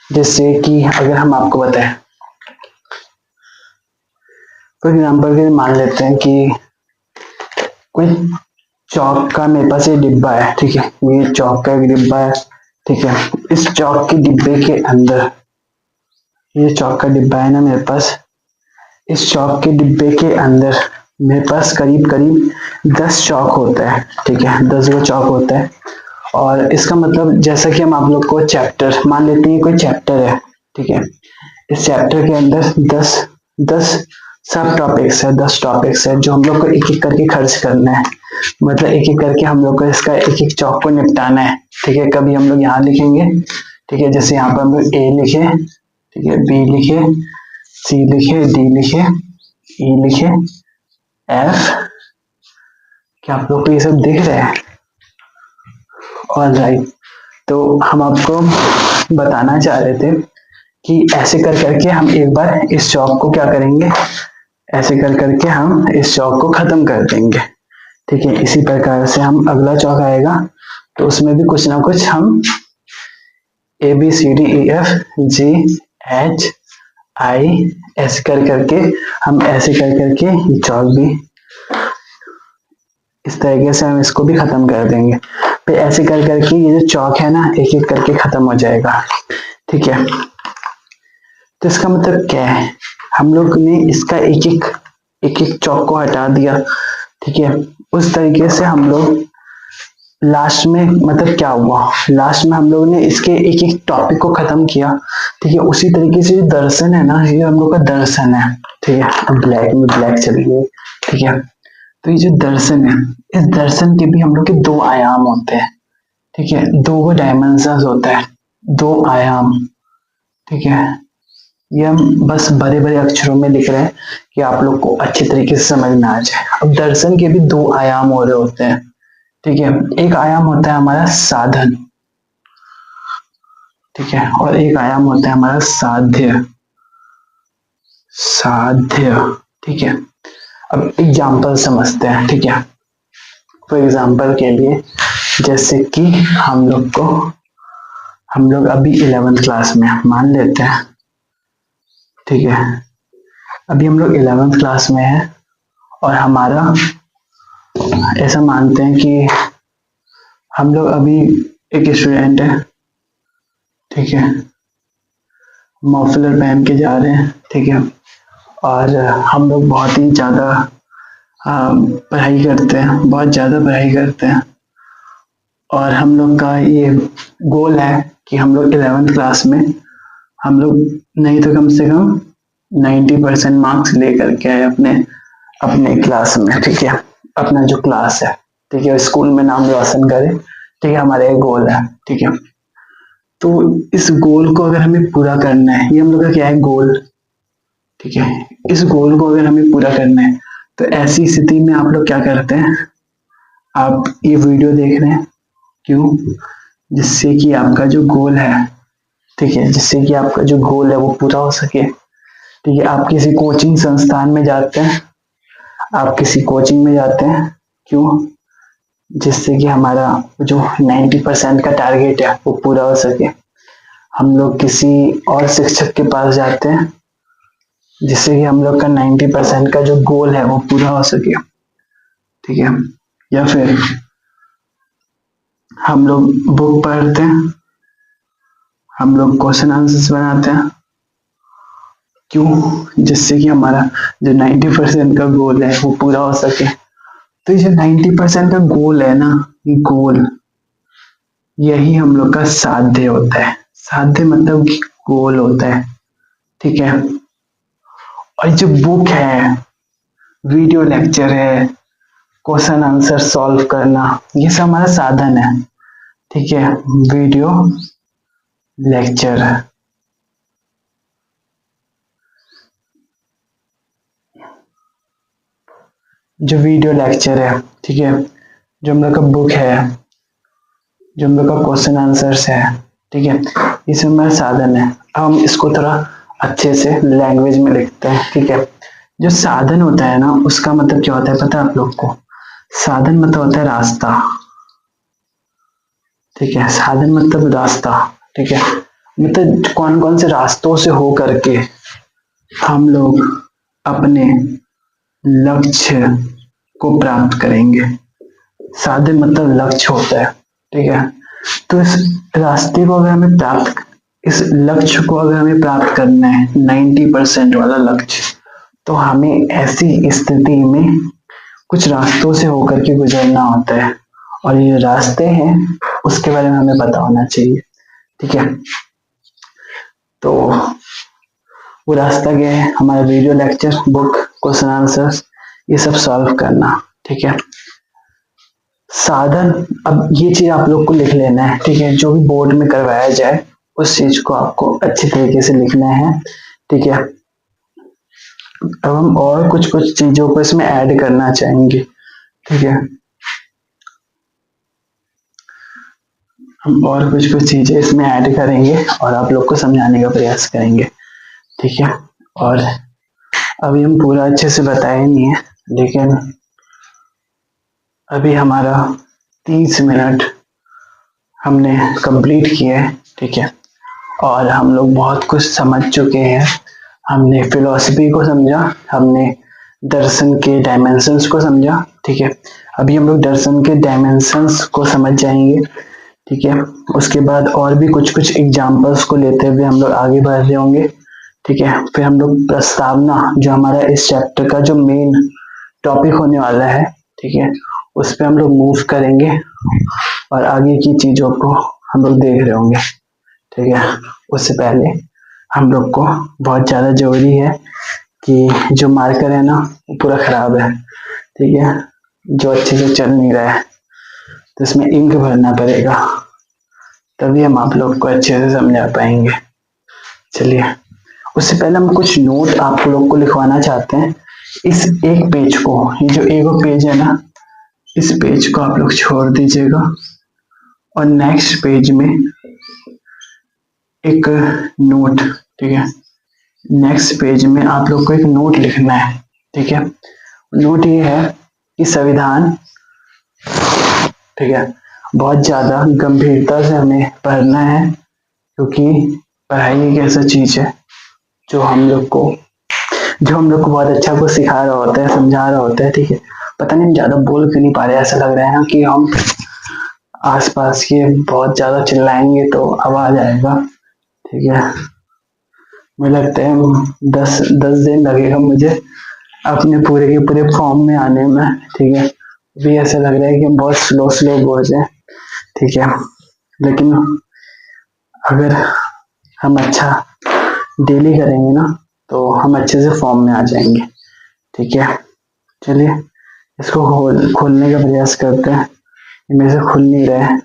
जैसे कि अगर हम आपको बताएं, फॉर एग्जाम्पल के मान लेते हैं कि कोई चौक का मेरे पास ये डिब्बा है। ठीक है, ये चौक का एक डिब्बा है। ठीक है, इस चौक के डिब्बे के अंदर, ये चौक का डिब्बा है ना मेरे पास, इस चौक के डिब्बे के अंदर मेरे पास करीब करीब 10 चौक होता है। ठीक है, 10 गो चौक होता है। और इसका मतलब जैसा कि हम आप लोग को चैप्टर मान लेते हैं, कोई चैप्टर है। ठीक है, इस चैप्टर के अंदर 10 सब टॉपिक्स है, 10 टॉपिक्स है, जो हम लोग को एक एक करके खर्च करना है। मतलब एक एक करके हम लोग को इसका एक एक चौक को निपटाना है। ठीक है, कभी हम लोग यहाँ लिखेंगे। ठीक है, जैसे यहाँ पर हम लोग ए लिखे, ठीक है, बी लिखे, सी लिखे, डी लिखे, ई लिखे, एफ। क्या आप लोग को ये सब दिख रहा है? ऑलराइट, तो हम आपको बताना चाह रहे थे कि ऐसे कर करके हम एक बार इस चौक को क्या करेंगे, ऐसे कर करके हम इस चौक को खत्म कर देंगे। ठीक है, इसी प्रकार से हम अगला चौक आएगा तो उसमें भी कुछ ना कुछ हम A B C D E F G H I ऐसे कर करके हम ऐसे कर करके ये चौक भी इस तरीके से हम इसको भी खत्म कर देंगे। फिर ऐसे कर करके ये जो चौक है ना, एक एक करके खत्म हो जाएगा। ठीक है, तो इसका मतलब क्या है, हम लोग ने इसका एक एक चौक को हटा दिया। ठीक है, उस तरीके से हम लोग लास्ट में मतलब क्या हुआ, लास्ट में हम लोग ने इसके एक एक टॉपिक को खत्म किया। ठीक है, उसी तरीके से जो दर्शन है ना, ये हम लोग का दर्शन है। ठीक है, अब ब्लैक में ब्लैक चलिए। ठीक है, तो ये जो दर्शन है, इस दर्शन के भी हम लोग के 2 आयाम होते हैं। ठीक है, 2 डायमेंशंस होता है, 2 आयाम। ठीक है, ये हम बस बड़े बड़े अक्षरों में लिख रहे हैं कि आप लोग को अच्छे तरीके से समझ में आ जाए। अब दर्शन के भी 2 आयाम हो रहे होते हैं। ठीक है, एक आयाम होता है हमारा साधन। ठीक है, और एक आयाम होता है हमारा साध्य, साध्य। ठीक है, अब एग्जाम्पल समझते हैं। ठीक है, फॉर एग्जाम्पल के लिए जैसे कि हम लोग अभी 11th क्लास में मान लेते हैं। ठीक है, अभी हम लोग 11th क्लास में है और हमारा ऐसा मानते हैं कि हम लोग अभी एक स्टूडेंट है। ठीक है, मफलर पहन के जा रहे हैं। ठीक है, और हम लोग बहुत ही ज्यादा पढ़ाई करते हैं, बहुत ज्यादा पढ़ाई करते हैं। और हम लोग का ये गोल है कि हम लोग 11th क्लास में हम लोग नहीं तो कम से कम 90% मार्क्स लेकर के आए अपने क्लास में। ठीक है, अपना जो क्लास है, ठीक है, स्कूल में नाम रोशन करे, ठीक है, हमारा एक गोल है। ठीक है, तो इस गोल को अगर हमें पूरा करना है, ये हम लोग का क्या है, गोल। ठीक है, इस गोल को अगर हमें पूरा करना है तो ऐसी स्थिति में आप लोग क्या करते हैं, आप ये वीडियो देख रहे हैं क्यों, जिससे कि आपका जो गोल है, ठीक है, जिससे कि आपका जो गोल है वो पूरा हो सके। ठीक है, आप किसी कोचिंग संस्थान में जाते हैं, आप किसी कोचिंग में जाते हैं क्यों, जिससे कि हमारा जो 90% का टारगेट है वो पूरा हो सके। हम लोग किसी और शिक्षक के पास जाते हैं जिससे कि हम लोग का 90% का जो गोल है वो पूरा हो सके। ठीक है, या फिर हम लोग बुक पढ़ते हैं, हम लोग क्वेश्चन आंसर्स बनाते हैं क्यों, जिससे कि हमारा जो 90% का गोल है वो पूरा हो सके। तो ये जो 90% का गोल है ना, ये गोल, यही हम लोग का साध्य होता है। साध्य मतलब कि गोल होता है। ठीक है, और जो बुक है, वीडियो लेक्चर है, क्वेश्चन आंसर सॉल्व करना, ये सब हमारा साधन है। ठीक है, वीडियो लेक्चर, जो वीडियो लेक्चर है, ठीक है, जो हम लोग का बुक है, जो हम लोग का क्वेश्चन आंसर्स है, ठीक है, ये सब हमारा साधन है। अब हम इसको थोड़ा अच्छे से लैंग्वेज में लिखते हैं। ठीक है, जो साधन होता है ना, उसका मतलब क्या होता है पता है आप लोग को, साधन मतलब होता है रास्ता। ठीक है, साधन मतलब रास्ता। ठीक है, मतलब कौन कौन से रास्तों से हो करके हम लोग अपने लक्ष्य को प्राप्त करेंगे। साधन मतलब लक्ष्य होता है। ठीक है, तो इस रास्ते को अगर हमें प्राप्त, इस लक्ष्य को अगर हमें प्राप्त करना है 90% वाला लक्ष्य, तो हमें ऐसी स्थिति में कुछ रास्तों से होकर के गुजरना होता है, और ये रास्ते हैं उसके बारे में हमें पता होना चाहिए। ठीक है, तो वो रास्ता क्या है, हमारा video lecture, book, question answers, ये सब सॉल्व करना। ठीक है, साधन, अब ये चीज आप लोग को लिख लेना है। ठीक है, जो भी बोर्ड में करवाया जाए उस चीज को आपको अच्छी तरीके से लिखना है। ठीक है, अब हम और कुछ कुछ चीजों को इसमें ऐड करना चाहेंगे। ठीक है, हम और कुछ कुछ चीजें इसमें ऐड करेंगे और आप लोग को समझाने का प्रयास करेंगे। ठीक है, और अभी हम पूरा अच्छे से बताए नहीं है, लेकिन अभी हमारा 30 मिनट हमने कंप्लीट किए है। ठीक है, और हम लोग बहुत कुछ समझ चुके हैं। हमने फिलॉसफी को समझा, हमने दर्शन के डायमेंशंस को समझा। ठीक है, अभी हम लोग दर्शन के डायमेंशंस को समझ जाएंगे। ठीक है, उसके बाद और भी कुछ कुछ एग्जाम्पल्स को लेते हुए हम लोग आगे बढ़ रहे होंगे। ठीक है, फिर हम लोग प्रस्तावना, जो हमारा इस चैप्टर का जो मेन टॉपिक होने वाला है, ठीक है, उस पर हम लोग मूव करेंगे और आगे की चीजों को हम लोग देख रहे होंगे। ठीक है, उससे पहले हम लोग को बहुत ज्यादा जरूरी है कि जो मार्कर है ना वो पूरा खराब है। ठीक है, जो अच्छे से चल नहीं रहा है, तो इसमें इंक भरना पड़ेगा, तभी हम आप लोग को अच्छे से समझा पाएंगे। चलिए, उससे पहले हम कुछ नोट आप लोग को लिखवाना चाहते हैं। इस एक पेज को, ये जो एक पेज है ना, इस पेज को आप लोग छोड़ दीजिएगा और नेक्स्ट पेज में एक नोट, ठीक है, नेक्स्ट पेज में आप लोग को एक नोट लिखना है। ठीक है, नोट ये है कि संविधान, ठीक है, बहुत ज्यादा गंभीरता से हमें पढ़ना है, क्योंकि पढ़ाई एक ऐसा चीज है जो हम लोग को बहुत अच्छा कुछ सिखा रहा होता है, समझा रहा होता है। ठीक है, पता नहीं हम ज्यादा बोल क्यों नहीं पा रहे, ऐसा लग रहा है ना कि हम आसपास के बहुत ज्यादा चिल्लाएंगे तो आवाज आएगा। ठीक है, मुझे लगता है 10 दिन लगेगा मुझे अपने पूरे के पूरे फॉर्म में आने में। ठीक है, अभी ऐसा लग रहा है कि हम बहुत स्लो स्लो बोल रहे हैं। ठीक है, लेकिन अगर हम अच्छा डेली करेंगे ना तो हम अच्छे से फॉर्म में आ जाएंगे। ठीक है, चलिए इसको खोलने का प्रयास करते हैं, ये मेरे से खुल नहीं रहा है।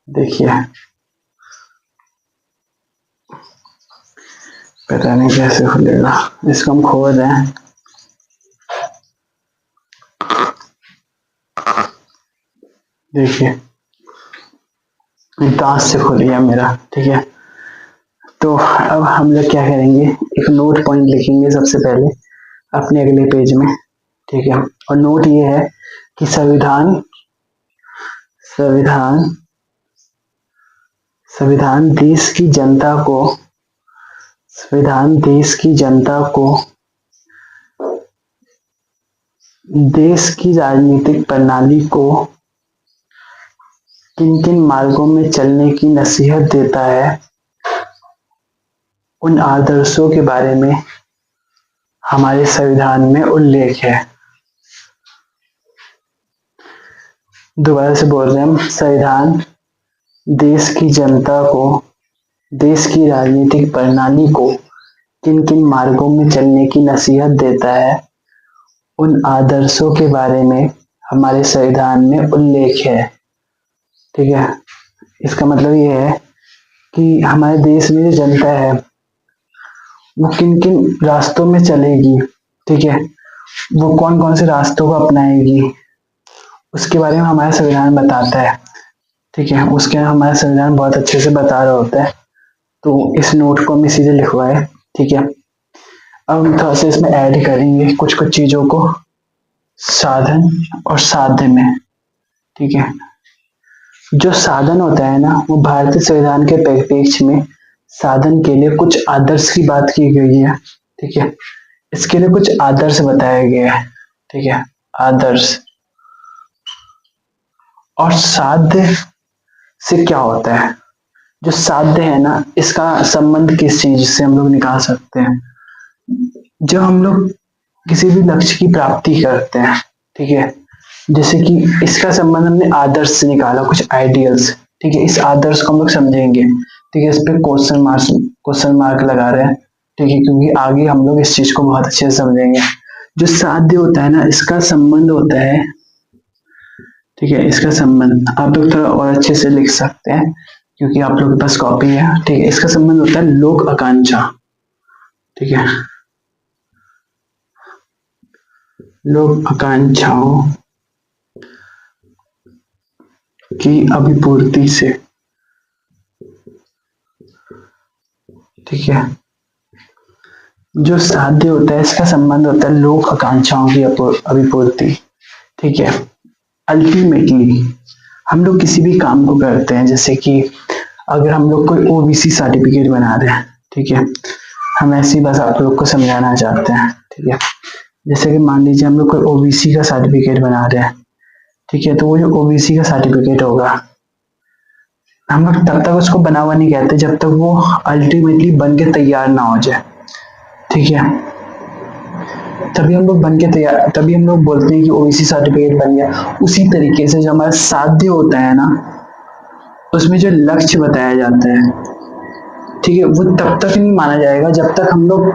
देखिए, पता नहीं कैसे खुलेगा, इसको हम खोल रहे हैं। देखिए, दांत से खुल गया मेरा। ठीक है, तो अब हम लोग क्या करेंगे, एक नोट पॉइंट लिखेंगे सबसे पहले अपने अगले पेज में। ठीक है, और नोट ये है कि संविधान संविधान संविधान देश की जनता को संविधान देश की राजनीतिक प्रणाली को किन किन मार्गों में चलने की नसीहत देता है, उन आदर्शों के बारे में हमारे संविधान में उल्लेख है। दोबारा से बोल रहे हैं हम, संविधान देश की जनता को देश की राजनीतिक प्रणाली को किन किन मार्गों में चलने की नसीहत देता है, उन आदर्शों के बारे में हमारे संविधान में उल्लेख है। ठीक है, इसका मतलब ये है कि हमारे देश में जो जनता है वो किन किन रास्तों में चलेगी। ठीक है, वो कौन कौन से रास्तों को अपनाएगी, उसके बारे में हमारा संविधान बताता है। ठीक है, उसके हमारा संविधान बहुत अच्छे से बता रहा होता है। तो इस नोट को हम इसीलिए लिखवाए। ठीक है, अब हम थोड़ा सा इसमें ऐड करेंगे कुछ कुछ चीजों को, साधन और साध्य में। ठीक है, जो साधन होता है ना, वो भारतीय संविधान के परिप्रेक्ष्य में साधन के लिए कुछ आदर्श की बात की गई है। ठीक है, इसके लिए कुछ आदर्श बताया गया है। ठीक है, आदर्श। और साध्य से क्या होता है, जो साध्य है ना, इसका संबंध किस चीज से हम लोग निकाल सकते हैं, जब हम लोग किसी भी लक्ष्य की प्राप्ति करते हैं। ठीक है, जैसे कि इसका संबंध हमने आदर्श से निकाला, कुछ आइडियल्स। ठीक है, इस आदर्श को हम लोग समझेंगे। ठीक है, इस पे क्वेश्चन मार्क लगा रहे हैं। ठीक है, क्योंकि आगे हम लोग इस चीज को बहुत अच्छे से समझेंगे। जो साध्य होता है ना, इसका संबंध होता है, ठीक है, इसका संबंध आप लोग थोड़ा और अच्छे से लिख सकते हैं क्योंकि आप लोग के पास कॉपी है। ठीक है, इसका संबंध होता है लोक आकांक्षा। ठीक है, लोक आकांक्षाओं की अभिपूर्ति से। ठीक है, जो साध्य होता है इसका संबंध होता है लोक आकांक्षाओं की अभिपूर्ति। ठीक है, अल्टीमेटली हम लोग किसी भी काम को करते हैं, जैसे कि अगर हम लोग कोई ओबीसी सर्टिफिकेट बना रहे हैं। ठीक है, हम ऐसी बस आप लोग को समझाना चाहते हैं। ठीक है, जैसे कि मान लीजिए हम लोग कोई ओबीसी का सर्टिफिकेट बना रहे हैं। ठीक है, तो वो जो ओबीसी का सर्टिफिकेट होगा, हम लोग तब तक उसको बना हुआ नहीं कहते जब तक वो अल्टीमेटली बन के तैयार ना हो जाए। ठीक है, तभी हम लोग बोलते हैं कि ओबीसी सर्टिफिकेट बन गया। उसी तरीके से जो हमारा साध्य होता है ना, उसमें जो लक्ष्य बताया जाता है, ठीक है, वो तब तक नहीं माना जाएगा जब तक हम लोग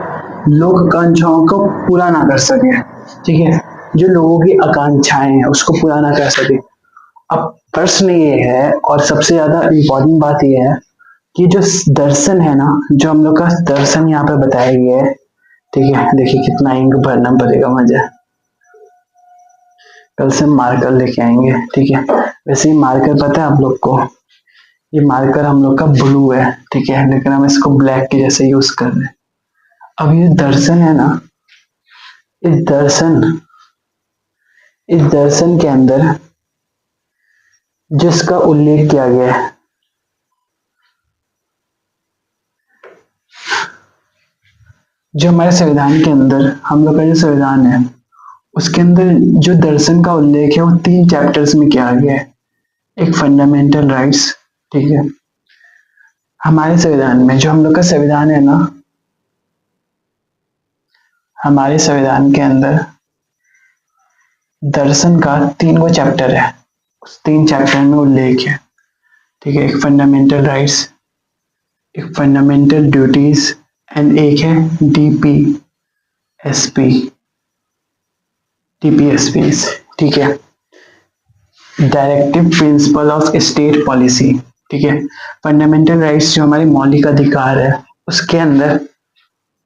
लोक आकांक्षाओं को पूरा ना कर सके। ठीक है, जो लोगों की आकांक्षाएं हैं उसको पूरा ना कर सके। अब प्रश्न ये है, और सबसे ज्यादा इम्पोर्टेंट बात ये है कि जो दर्शन है ना, जो हम लोग का दर्शन यहाँ पे बताया गया है। ठीक है, देखिए कितना इंक भरना पड़ेगा मुझे, कल से मार्कर लेके आएंगे। ठीक है, वैसे ही मार्कर पता है आप लोग को, ये मार्कर हम लोग का ब्लू है। ठीक है, लेकिन हम इसको ब्लैक के जैसे यूज कर रहे हैं। अब ये दर्शन है ना, इस दर्शन इस दर्शन के अंदर जिसका उल्लेख किया गया है, जो हमारे संविधान के अंदर, हम लोग का जो संविधान है उसके अंदर जो दर्शन का उल्लेख है वो 3 चैप्टर्स में किया गया है। एक फंडामेंटल राइट्स। ठीक है, हमारे संविधान में, जो हम लोग का संविधान है ना, हमारे संविधान के अंदर दर्शन का 3 गो चैप्टर है, उस 3 चैप्टर में उल्लेख है। ठीक है, एक फंडामेंटल राइट्स, एक फंडामेंटल ड्यूटीज एंड एक है डीपीएसपी। ठीक है, directive principle of state policy. ठीक है। फंडामेंटल राइट्स जो हमारे मौलिक अधिकार है, उसके अंदर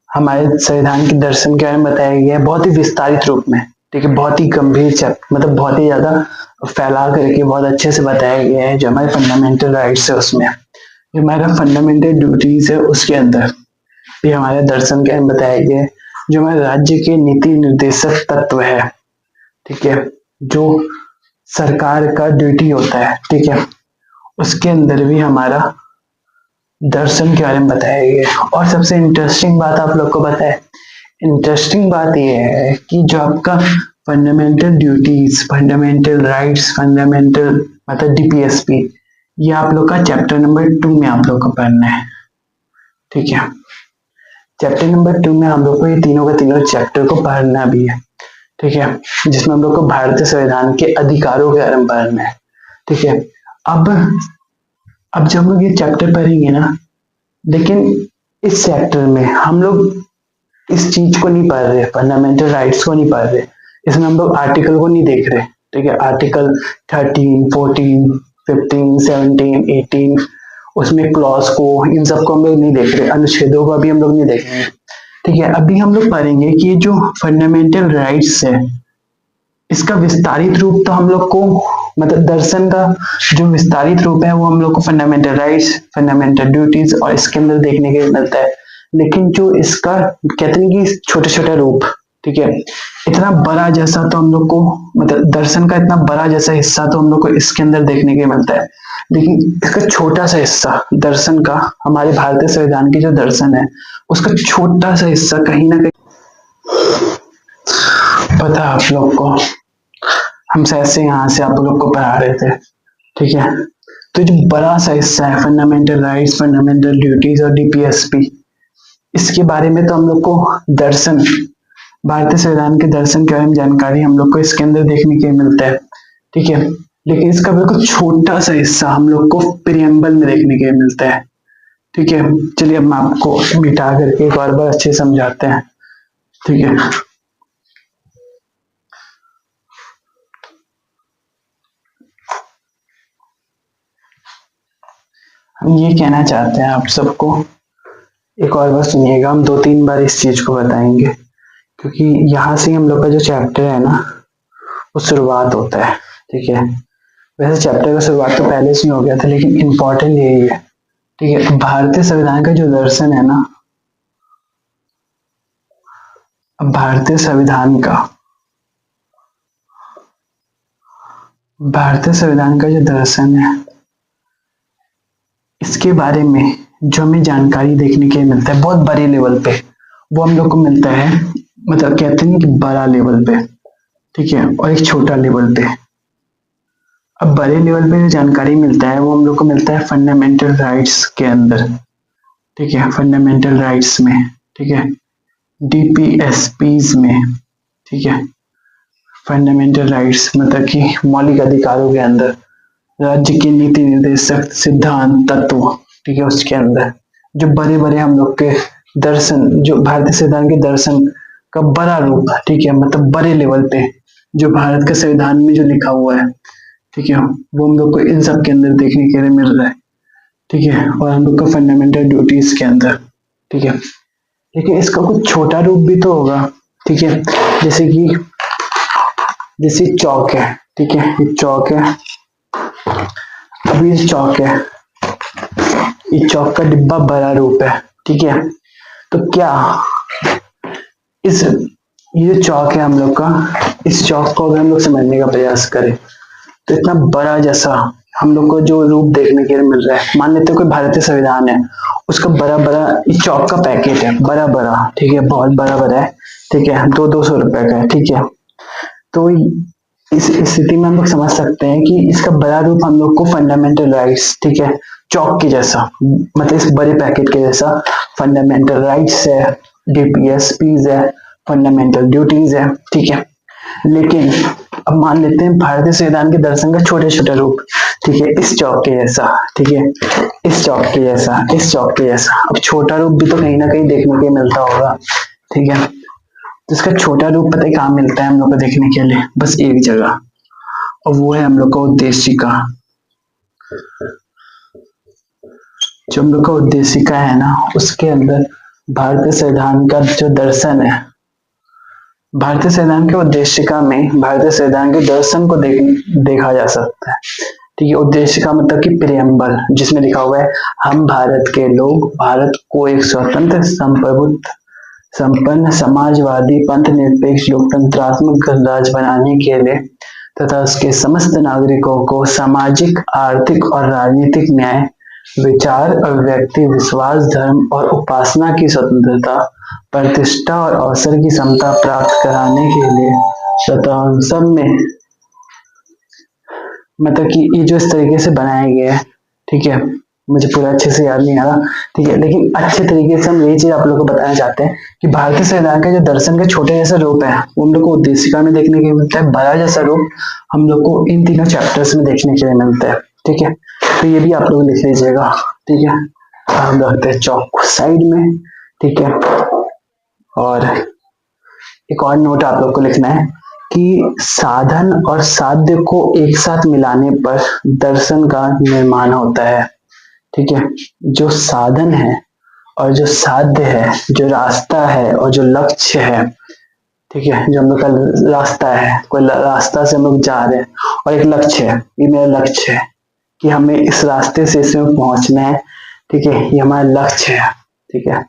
हमारे संविधान के दर्शन के बारे में बताया गया है बहुत ही विस्तारित रूप में, ठीक है। बहुत ही गंभीर मतलब बहुत ही ज्यादा फैला करके बहुत अच्छे से बताया गया है जो हमारे फंडामेंटल राइट्स है उसमें। जो हमारा फंडामेंटल ड्यूटीज है उसके अंदर भी हमारे दर्शन के बारे में बताया गया है। जो हमारे राज्य के नीति निर्देशक तत्व है, ठीक है, जो सरकार का ड्यूटी होता है, ठीक है, उसके अंदर भी हमारा दर्शन के बारे में बताया गया है। और सबसे इंटरेस्टिंग बात आप लोग को पता है, इंटरेस्टिंग बात यह है कि जो आपका fundamental duties, fundamental rights, fundamental मतलब डीपीएसपी, ये आप लोग का चैप्टर नंबर 2 में आप लोग को पढ़ना है, ठीक है। चैप्टर नंबर 2 में हम लोग को ये तीनों का तीनों चैप्टर को पढ़ना भी है, ठीक है, जिसमें हम लोग को भारतीय संविधान के अधिकारों के बारे में पढ़ना है, ठीक है। अब जब हम लोग ये चैप्टर पढ़ेंगे ना, लेकिन इस चैप्टर में हम लोग इस चीज को नहीं पढ़ रहे, फंडामेंटल राइट्स को नहीं पढ़ रहे, इसमें हम लोग आर्टिकल को नहीं देख रहे, ठीक है। आर्टिकल 13, 14, 15, 17, 18, उसमें क्लॉज को, इन सबको हम लोग नहीं देख रहे, अनुच्छेदों को अभी हम लोग नहीं देख रहे हैं, ठीक है। अभी हम लोग पढ़ेंगे कि ये जो फंडामेंटल राइट्स है, इसका विस्तारित रूप तो हम लोग को मतलब दर्शन का जो विस्तारित रूप है वो हम लोग को फंडामेंटल राइट्स, फंडामेंटल ड्यूटीज और इसके अंदर देखने के लिए मिलता है। लेकिन जो इसका कहते हैं कि छोटे छोटे रूप, ठीक है, इतना बड़ा जैसा तो हम लोग को मतलब दर्शन का इतना बड़ा जैसा हिस्सा तो हम लोग को इसके अंदर देखने के मिलता है, लेकिन इसका छोटा सा हिस्सा दर्शन का, हमारे भारतीय संविधान की जो दर्शन है उसका छोटा सा हिस्सा कहीं ना कहीं पता है आप लोग को, हम ऐसे यहाँ से आप लोग को पढ़ा रहे थे, ठीक है। तो जो बड़ा सा हिस्सा है फंडामेंटल राइट्स, फंडामेंटल ड्यूटीज और डीपीएसपी, इसके बारे में तो हम लोग को दर्शन, भारतीय संविधान के दर्शन के बारे में जानकारी हम लोग को इसके अंदर देखने के मिलता है, ठीक है। लेकिन इसका बिल्कुल छोटा सा हिस्सा हम लोग को प्रियम्बल में देखने के मिलता है, ठीक है। चलिए अब मैं आपको मिटा करके एक बार अच्छे समझाते हैं, ठीक है। हम ये कहना चाहते हैं आप सबको, एक और बार सुनिएगा, हम 2-3 बार इस चीज को बताएंगे क्योंकि यहाँ से हम लोग का जो चैप्टर है ना वो शुरुआत होता है, ठीक है। वैसे चैप्टर का शुरुआत तो पहले से ही हो गया था, लेकिन इम्पोर्टेंट यही है, ठीक है। भारतीय संविधान का जो दर्शन है ना, भारतीय संविधान का जो दर्शन है, इसके बारे में जो हमें जानकारी देखने के मिलता है बहुत बड़े लेवल पे, वो हम लोग को मिलता है, मतलब कहते हैं कि बड़ा लेवल पे, ठीक है, और एक छोटा लेवल पे। अब बड़े लेवल पे जो जानकारी मिलता है वो हम लोग को मिलता है फंडामेंटल राइट्स के अंदर, ठीक है, फंडामेंटल राइट्स में, ठीक है, डीपीएसपीज में, ठीक है। फंडामेंटल राइट्स मतलब कि मौलिक अधिकारों के अंदर राज्य के नीति निर्देशक सिद्धांत तत्व, ठीक है, उसके अंदर जो बड़े बड़े हम लोग के दर्शन, जो भारतीय संविधान के दर्शन का बड़ा रूप, ठीक है, मतलब बड़े लेवल पे जो भारत के संविधान में जो लिखा हुआ है, ठीक है, वो हम लोग को इन सब के अंदर देखने के लिए मिल रहा है, ठीक है। और हम लोग का फंडामेंटल ड्यूटीज के अंदर, ठीक है। लेकिन इसका कुछ छोटा रूप भी तो होगा, ठीक है, जैसे चौक है, ठीक है, ये चौक है, अभी इस चौक है, इस चौक का डिब्बा बड़ा रूप है, ठीक है। तो क्या ये चौक है हम लोग का, इस चौक को अगर हम लोग समझने का प्रयास करें तो इतना बड़ा जैसा हम लोग को जो रूप देखने के लिए मिल रहा है, मान लेते हो कोई भारतीय संविधान है, उसका बड़ा बड़ा इस चौक का पैकेट है, बड़ा बड़ा, ठीक है, बहुत बड़ा बड़ा है, ठीक है, 200-200 रुपए का है, ठीक है। तो इस स्थिति में हम लोग समझ सकते हैं कि इसका बड़ा रूप हम लोग को फंडामेंटल राइट्स, ठीक है, चौक के जैसा, मतलब इस बड़े पैकेट के जैसा फंडामेंटल राइट्स है, डीपीएसपीज है, फंडामेंटल ड्यूटीज है, ठीक है। लेकिन अब मान लेते हैं भारतीय संविधान के दर्शन का छोटे छोटे रूप, ठीक है, इस चौक के जैसा, ठीक है, इस चौक के जैसा, इस चौक के जैसा। अब छोटा रूप भी तो कहीं ना कहीं देखने के मिलता होगा, ठीक है। तो इसका छोटा रूप पता है कहाँ मिलता है हम लोग को देखने के लिए, बस एक जगह, और वो है हम लोग का उद्देशिका, जो हम लोग का उद्देशिका है ना, उसके अंदर भारतीय संविधान का जो दर्शन है, भारतीय संविधान के उद्देशिका में भारतीय संविधान के दर्शन को देखा जा सकता है। ठीक है, उद्देशिका मतलब कि प्रियम्बल, जिसमें लिखा हुआ है हम भारत के लोग भारत को एक स्वतंत्र संप्रभुत्व संपन्न समाजवादी पंथ निरपेक्ष लोकतंत्रात्मक गणराज्य बनाने के लिए तथा उसके समस्त नागरिकों को सामाजिक आर्थिक और राजनीतिक न्याय विचार अभिव्यक्ति विश्वास धर्म और उपासना की स्वतंत्रता प्रतिष्ठा और अवसर की समता प्राप्त कराने के लिए तथा उन सब में मतलब कि ये जो इस तरीके से बनाया गया है, ठीक है, मुझे पूरा अच्छे से याद नहीं आ रहा, ठीक है, लेकिन अच्छे तरीके से हम यही चीज आप लोग को बताना चाहते हैं कि भारतीय संविधान का जो दर्शन के छोटे जैसा रूप है वो हम लोग को उद्देशिका में देखने के लिए मिलता है, बड़ा जैसा रूप हम लोग को इन तीनों चैप्टर्स में देखने के लिए मिलता है। ठीक है, तो ये भी आप लोग लिख लीजिएगा। ठीक है, हम रखते हैं चौक साइड में। ठीक है, और एक और नोट आप लोग को लिखना है कि साधन और साध्य को एक साथ मिलाने पर दर्शन का निर्माण होता है। ठीक है, जो साधन है और जो साध्य है, जो रास्ता है और जो लक्ष्य है, ठीक है, जो हम लोग का रास्ता है, कोई रास्ता से हम लोग जा रहे हैं और एक लक्ष्य है, ये मेरा लक्ष्य है कि हमें इस रास्ते से इसमें पहुंचना है। ठीक है, ये हमारा लक्ष्य है। ठीक है,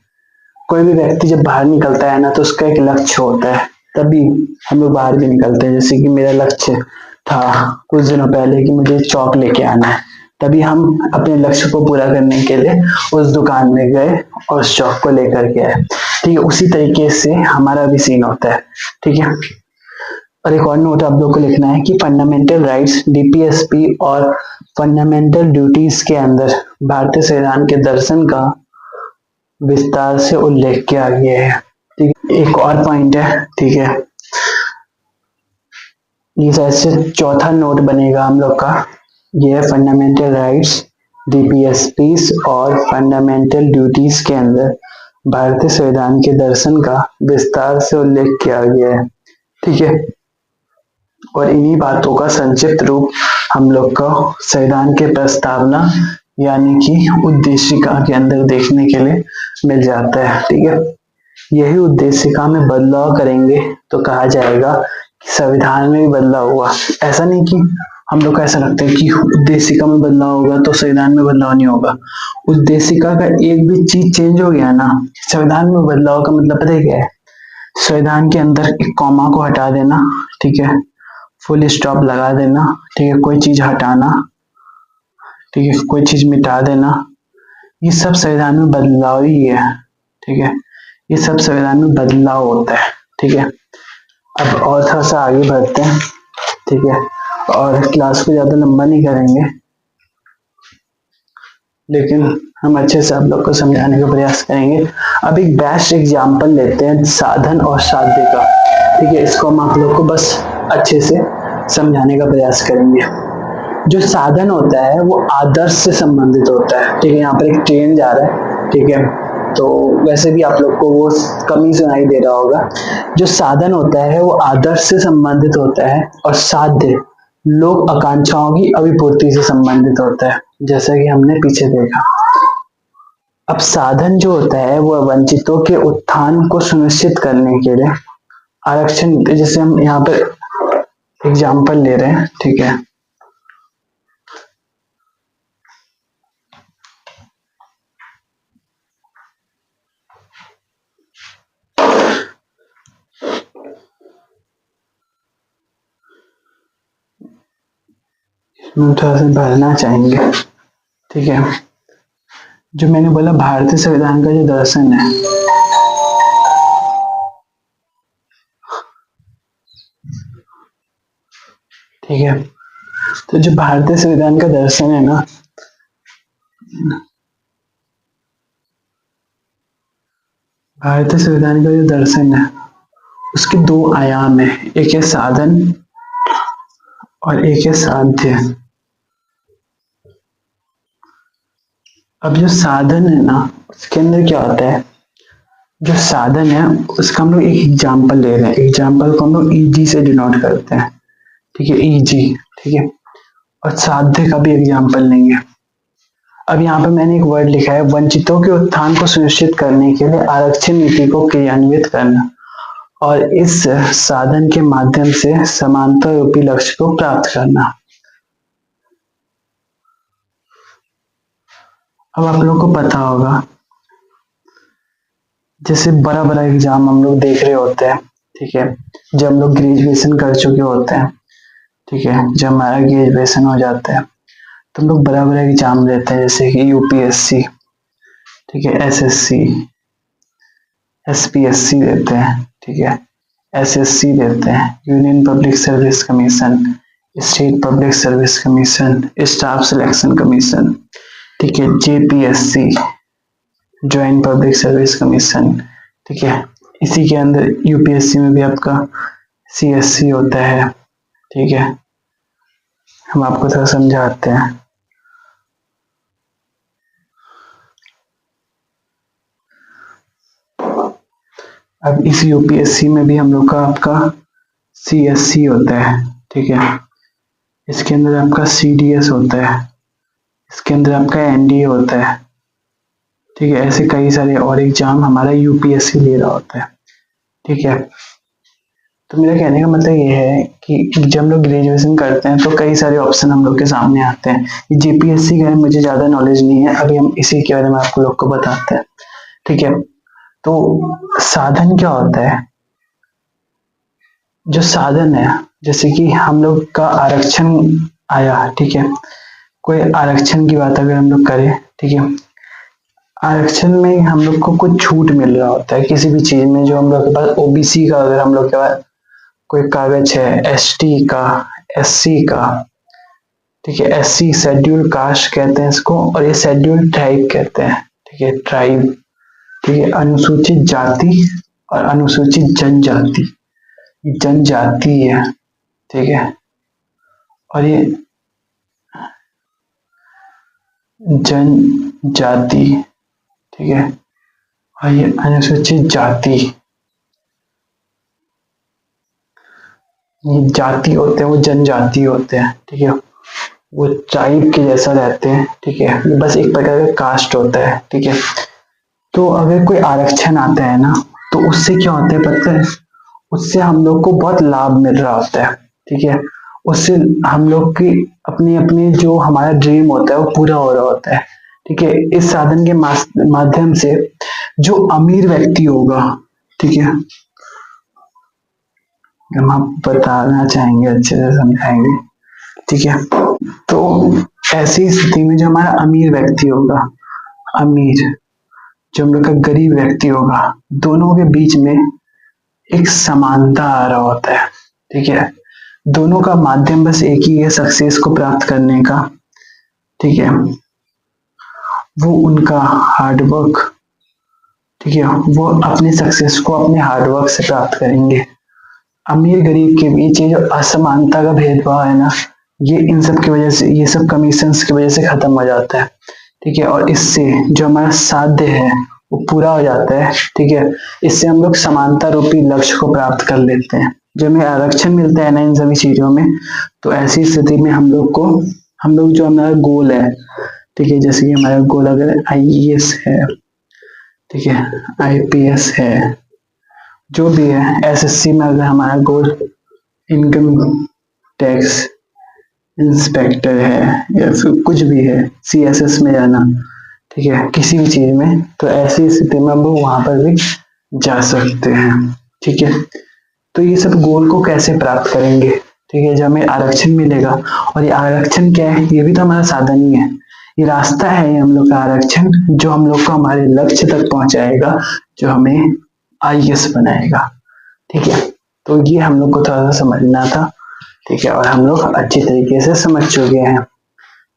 कोई भी व्यक्ति जब बाहर निकलता है ना तो उसका एक लक्ष्य होता है, तभी हम लोग बाहर भी निकलते हैं। जैसे कि मेरा लक्ष्य था कुछ दिनों पहले कि मुझे चौक लेके आना है, तभी हम अपने लक्ष्य को पूरा करने के लिए उस दुकान में गए और उस चौक को लेकर के आए। ठीक है, उसी तरीके से हमारा भी सीन होता है। ठीक है, और एक और नोट आप लोग को लिखना है कि फंडामेंटल राइट्स डीपीएसपी और फंडामेंटल ड्यूटीज के अंदर भारतीय संविधान के दर्शन का विस्तार से उल्लेख किया गया है। ठीक है, एक और पॉइंट है। ठीक है, ये शायद से चौथा नोट बनेगा हम लोग का, ये है फंडामेंटल राइट्स डीपीएसपीस और फंडामेंटल ड्यूटीज के अंदर भारतीय संविधान के दर्शन का विस्तार से उल्लेख किया गया है। ठीक है, और इन्हीं बातों का संक्षिप्त रूप हम लोग को संविधान के प्रस्तावना यानी कि उद्देशिका के अंदर देखने के लिए मिल जाता है। ठीक है, यही उद्देशिका में बदलाव करेंगे तो कहा जाएगा कि संविधान में भी बदलाव हुआ। ऐसा नहीं कि हम लोग ऐसा रखते हैं कि उद्देशिका में बदलाव होगा तो संविधान में बदलाव नहीं होगा। उद्देशिका का एक भी चीज चेंज हो गया ना, संविधान में बदलाव का मतलब पता है क्या है? संविधान के अंदर एक कॉमा को हटा देना, ठीक है, फुल स्टॉप लगा देना, ठीक है, कोई चीज हटाना, ठीक है, कोई चीज मिटा देना, ये सब संविधान में बदलाव ही है। ठीक है, ये सब संविधान में बदलाव होता है। ठीक है, अब और थोड़ा सा आगे बढ़ते हैं। ठीक है, और क्लास को ज्यादा लंबा नहीं करेंगे, लेकिन हम अच्छे से आप लोग को समझाने का प्रयास करेंगे। अब एक बेस्ट एग्जाम्पल लेते हैं साधन और साध्य का। ठीक है, इसको हम आप लोग को बस अच्छे से समझाने का प्रयास करेंगे। जो साधन होता है वो आदर्श से संबंधित होता है। ठीक है, यहाँ पर एक ट्रेन जा रहा है, ठीक है, तो वैसे भी आप लोग को वो कम ही सुनाई दे रहा होगा। जो साधन होता है वो आदर्श से संबंधित होता है और साध्य लोक आकांक्षाओं की अभिपूर्ति से संबंधित होता है, जैसा कि हमने पीछे देखा। अब साधन जो होता है वो वंचितों के उत्थान को सुनिश्चित करने के लिए आरक्षण, जैसे हम यहाँ पर एग्जाम्पल ले रहे हैं। ठीक है, थोड़ा सा भरना चाहेंगे। ठीक है, जो मैंने बोला भारतीय संविधान का जो दर्शन है, ठीक है, तो जो भारतीय संविधान का दर्शन है ना, भारतीय संविधान का जो दर्शन है उसके दो आयाम है, एक है साधन और एक है साध्य। अब जो साधन है ना उसके अंदर क्या होता है, जो साधन है उसका हम लोग एक एग्जाम्पल ले रहे हैं, एग्जाम्पल को हम लोग ईजी से डिनोट करते हैं। ठीक है, ईजी। ठीक है, और साध्य का भी एग्जाम्पल लेंगे। अब यहाँ पे मैंने एक वर्ड लिखा है, वंचितों के उत्थान को सुनिश्चित करने के लिए आरक्षण नीति को क्रियान्वित करना और इस साधन के माध्यम से समानता रूपी लक्ष्य को प्राप्त करना। अब आप लोगों को पता होगा, जैसे बड़ा बड़ा एग्जाम हम लोग देख रहे होते हैं, ठीक है, जब हम लोग ग्रेजुएशन कर चुके होते हैं, ठीक है, जब हमारा ग्रेजुएशन हो जाता है तो हम लोग बड़ा बड़ा एग्जाम देते हैं, जैसे कि यूपीएससी, ठीक है, एसएससी, एसपीएससी देते हैं, ठीक है, एसएससी देते हैं, union public service commission, state public service commission, staff selection commission, ठीक है, JPSC, joint public service commission, ठीक है। इसी के अंदर यूपीएससी में भी आपका सीएससी होता है, ठीक है। हम आपको थोड़ा समझाते हैं। अब इस यूपीएससी में भी हम लोग का आपका सीएससी होता है, ठीक है। इसके अंदर आपका सीडीएस होता है, इसके अंदर आपका एनडीए होता है, ठीक है। ऐसे कई सारे और एग्जाम हमारा यूपीएससी ले रहा होता है, ठीक है। तो मेरा कहने का मतलब ये है कि जब हम लोग ग्रेजुएशन करते हैं तो कई सारे ऑप्शन हम लोग के सामने आते हैं। ये जेपीएससी का है, मुझे ज्यादा नॉलेज नहीं है, अभी हम इसी के बारे में आपको लोग को बताते हैं, ठीक है। तो साधन क्या होता है? जो साधन है, जैसे कि हम लोग का आरक्षण आया, ठीक है, कोई आरक्षण की बात अगर हम लोग करें, ठीक है, आरक्षण में हम लोग को कुछ छूट मिल रहा होता है किसी भी चीज में। जो हम लोग के पास ओबीसी का अगर हम लोग के पास कोई कागज है, एसटी का, एससी का, ठीक है, एससी शेड्यूल कास्ट कहते हैं इसको, और ये शेड्यूल ट्राइब कहते हैं, ठीक है, ट्राइब, ठीक है, अनुसूचित जाति और अनुसूचित जनजाति, जनजाति है, ठीक है, और ये जनजाति, ठीक है, और ये अनुसूचित जाति, ये जाति होते हैं, वो जनजाति होते हैं, ठीक है, वो ट्राइब के जैसा रहते हैं, ठीक है, ये बस एक प्रकार का कास्ट होता है, ठीक है। तो अगर कोई आरक्षण आता है ना, तो उससे क्या होता है पता है? उससे हम लोग को बहुत लाभ मिल रहा होता है, ठीक है, उससे हम लोग की अपनी अपनी जो हमारा ड्रीम होता है वो पूरा हो रहा होता है, ठीक है। इस साधन के माध्यम से जो अमीर व्यक्ति होगा, ठीक है, हम आप बताना चाहेंगे, अच्छे से समझाएंगे, ठीक है। तो ऐसी स्थिति में जो हमारा अमीर व्यक्ति होगा, अमीर, जो हम लोग का गरीब व्यक्ति होगा, दोनों के बीच में एक समानता आ रहा होता है, ठीक है। दोनों का माध्यम बस एक ही है सक्सेस को प्राप्त करने का, ठीक है, वो उनका हार्डवर्क, ठीक है, वो अपने सक्सेस को अपने हार्डवर्क से प्राप्त करेंगे। अमीर गरीब के बीच ये जो असमानता का भेदभाव है ना, ये इन सब की वजह से, ये सब कमीशंस की वजह से खत्म हो जाता है, ठीक है, और इससे जो हमारा साध्य है वो पूरा हो जाता है, ठीक है। इससे हम लोग समानता रूपी लक्ष्य को प्राप्त कर लेते हैं। जब हमें आरक्षण मिलता है ना इन सभी चीजों में, तो ऐसी स्थिति में हम लोग जो हमारा गोल है, ठीक है, जैसे कि हमारा गोल अगर आईएएस है, ठीक है, आईपीएस है, जो भी है, एसएससी में अगर हमारा गोल इनकम टैक्स इंस्पेक्टर है या फिर कुछ भी है, सीएसएस में जाना, ठीक है, किसी भी चीज में, तो ऐसी स्थिति में हम लोग वहां पर भी जा सकते हैं, ठीक है। तो ये सब गोल को कैसे प्राप्त करेंगे, ठीक है, जब हमें आरक्षण मिलेगा, और ये आरक्षण क्या है? ये भी तो हमारा साधन ही है, ये रास्ता है, ये हम लोग का आरक्षण जो हम लोग को हमारे लक्ष्य तक पहुंचाएगा, जो हमें आईएएस बनाएगा, ठीक है। तो ये हम लोग को थोड़ा सा समझना था, ठीक है, और हम लोग अच्छी तरीके से समझ चुके हैं,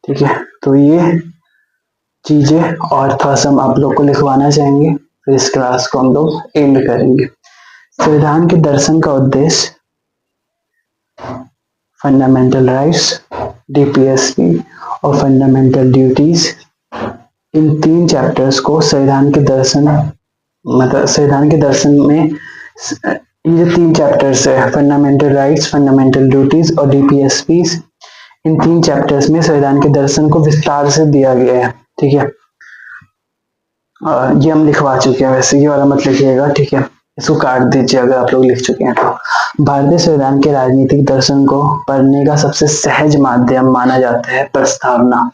ठीक है। तो ये चीजें और थोड़ा सा हम आप लोग को लिखवाना चाहेंगे, फिर इस क्लास को हम लोग एंड करेंगे। संविधान के दर्शन का उद्देश्य फंडामेंटल राइट्स, डीपीएसपी और फंडामेंटल ड्यूटीज, इन 3 चैप्टर्स को संविधान के दर्शन, मतलब संविधान के दर्शन में ये 3 चैप्टर्स है, फंडामेंटल राइट्स, फंडामेंटल ड्यूटीज और डीपीएसपी, इन 3 चैप्टर्स में संविधान के दर्शन को विस्तार से दिया गया है, ठीक है। ये हम लिखवा चुके हैं, वैसे ये वाला मत लिखिएगा, ठीक है, इसको काट दीजिए अगर आप लोग लिख चुके हैं तो। भारतीय संविधान के राजनीतिक दर्शन को पढ़ने का सबसे सहज माध्यम माना जाता है प्रस्तावना।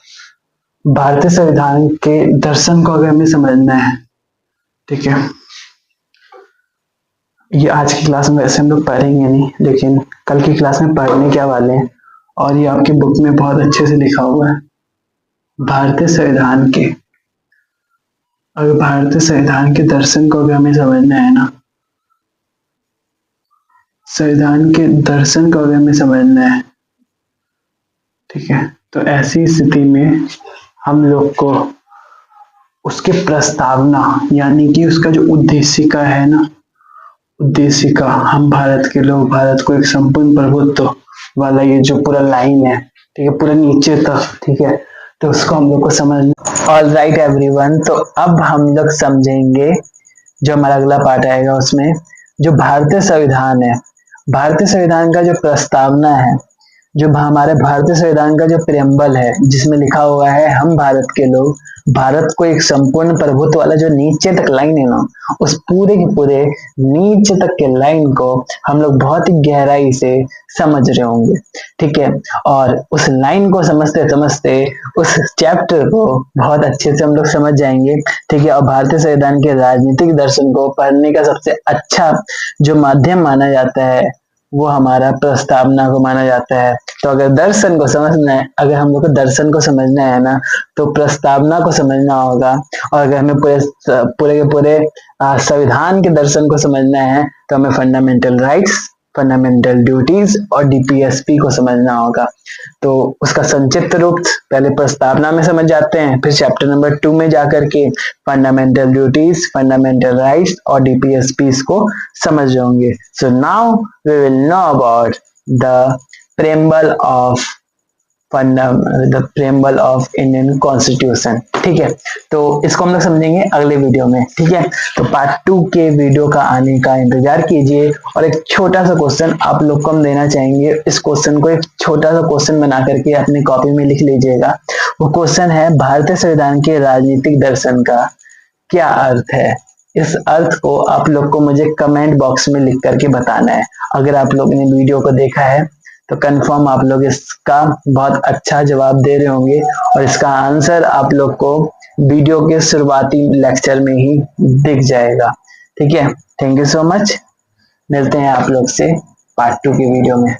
भारतीय संविधान के दर्शन को अगर हमें समझना है, ठीक है, ये आज की क्लास में वैसे हम लोग पढ़ेंगे नहीं, लेकिन कल की क्लास में पढ़ने क्या वाले हैं, और ये आपकी बुक में बहुत अच्छे से लिखा हुआ है। भारतीय संविधान के, अगर भारतीय संविधान के दर्शन को अगर हमें समझना है ना, संविधान के दर्शन को अगर हमें समझना है, ठीक है, तो ऐसी स्थिति में हम लोग को उसके प्रस्तावना, यानी कि उसका जो उद्देशिका है ना, उद्देशिका, हम भारत के लोग, भारत को एक संपूर्ण प्रभुत्व वाला, ये जो पूरा लाइन है, ठीक है, पूरा नीचे तक, ठीक है, तो उसको हम लोग को समझना। ऑल राइट एवरीवन, तो अब हम लोग समझेंगे जो हमारा अगला पार्ट आएगा, उसमें जो भारतीय संविधान है, भारतीय संविधान का जो प्रस्तावना है, जो हमारे भारतीय संविधान का जो प्रेम्बल है, जिसमें लिखा हुआ है हम भारत के लोग, भारत को एक संपूर्ण प्रभुत्व वाला जो नीचे तक लाइन है ना, उस पूरे के पूरे नीचे तक के लाइन को हम लोग बहुत ही गहराई से समझ रहे होंगे, ठीक है, और उस लाइन को समझते समझते उस चैप्टर को बहुत अच्छे से हम लोग समझ जाएंगे, ठीक है। और भारतीय संविधान के राजनीतिक दर्शन को पढ़ने का सबसे अच्छा जो माध्यम माना जाता है वो हमारा प्रस्तावना को माना जाता है। तो अगर दर्शन को समझना है, अगर हम लोग को दर्शन को समझना है ना, तो प्रस्तावना को समझना होगा, और अगर हमें पूरे के पूरे संविधान के दर्शन को समझना है तो हमें फंडामेंटल राइट्स, फंडामेंटल ड्यूटीज और डीपीएसपी को समझना होगा। तो उसका संक्षिप्त रूप पहले प्रस्तावना में समझ जाते हैं, फिर चैप्टर नंबर 2 में जाकर के फंडामेंटल ड्यूटीज, फंडामेंटल राइट्स और डीपीएसपी को समझ जाओगे। So now we will know about the preamble of Indian constitution, ठीक है। तो इसको हम लोग समझेंगे अगले वीडियो में, ठीक है। तो पार्ट 2 के वीडियो का आने का इंतजार कीजिए, और एक छोटा सा क्वेश्चन आप लोग को हम देना चाहेंगे। इस क्वेश्चन को एक छोटा सा क्वेश्चन बना करके अपनी कॉपी में लिख लीजिएगा। वो क्वेश्चन है, भारतीय संविधान के राजनीतिक दर्शन का क्या अर्थ है। इस अर्थ को आप लोग को मुझे कमेंट बॉक्स में लिख करके बताना है। अगर आप लोगों ने वीडियो को देखा है तो कंफर्म आप लोग इसका बहुत अच्छा जवाब दे रहे होंगे, और इसका आंसर आप लोग को वीडियो के शुरुआती लेक्चर में ही दिख जाएगा, ठीक है। थैंक यू सो मच, मिलते हैं आप लोग से पार्ट 2 के वीडियो में।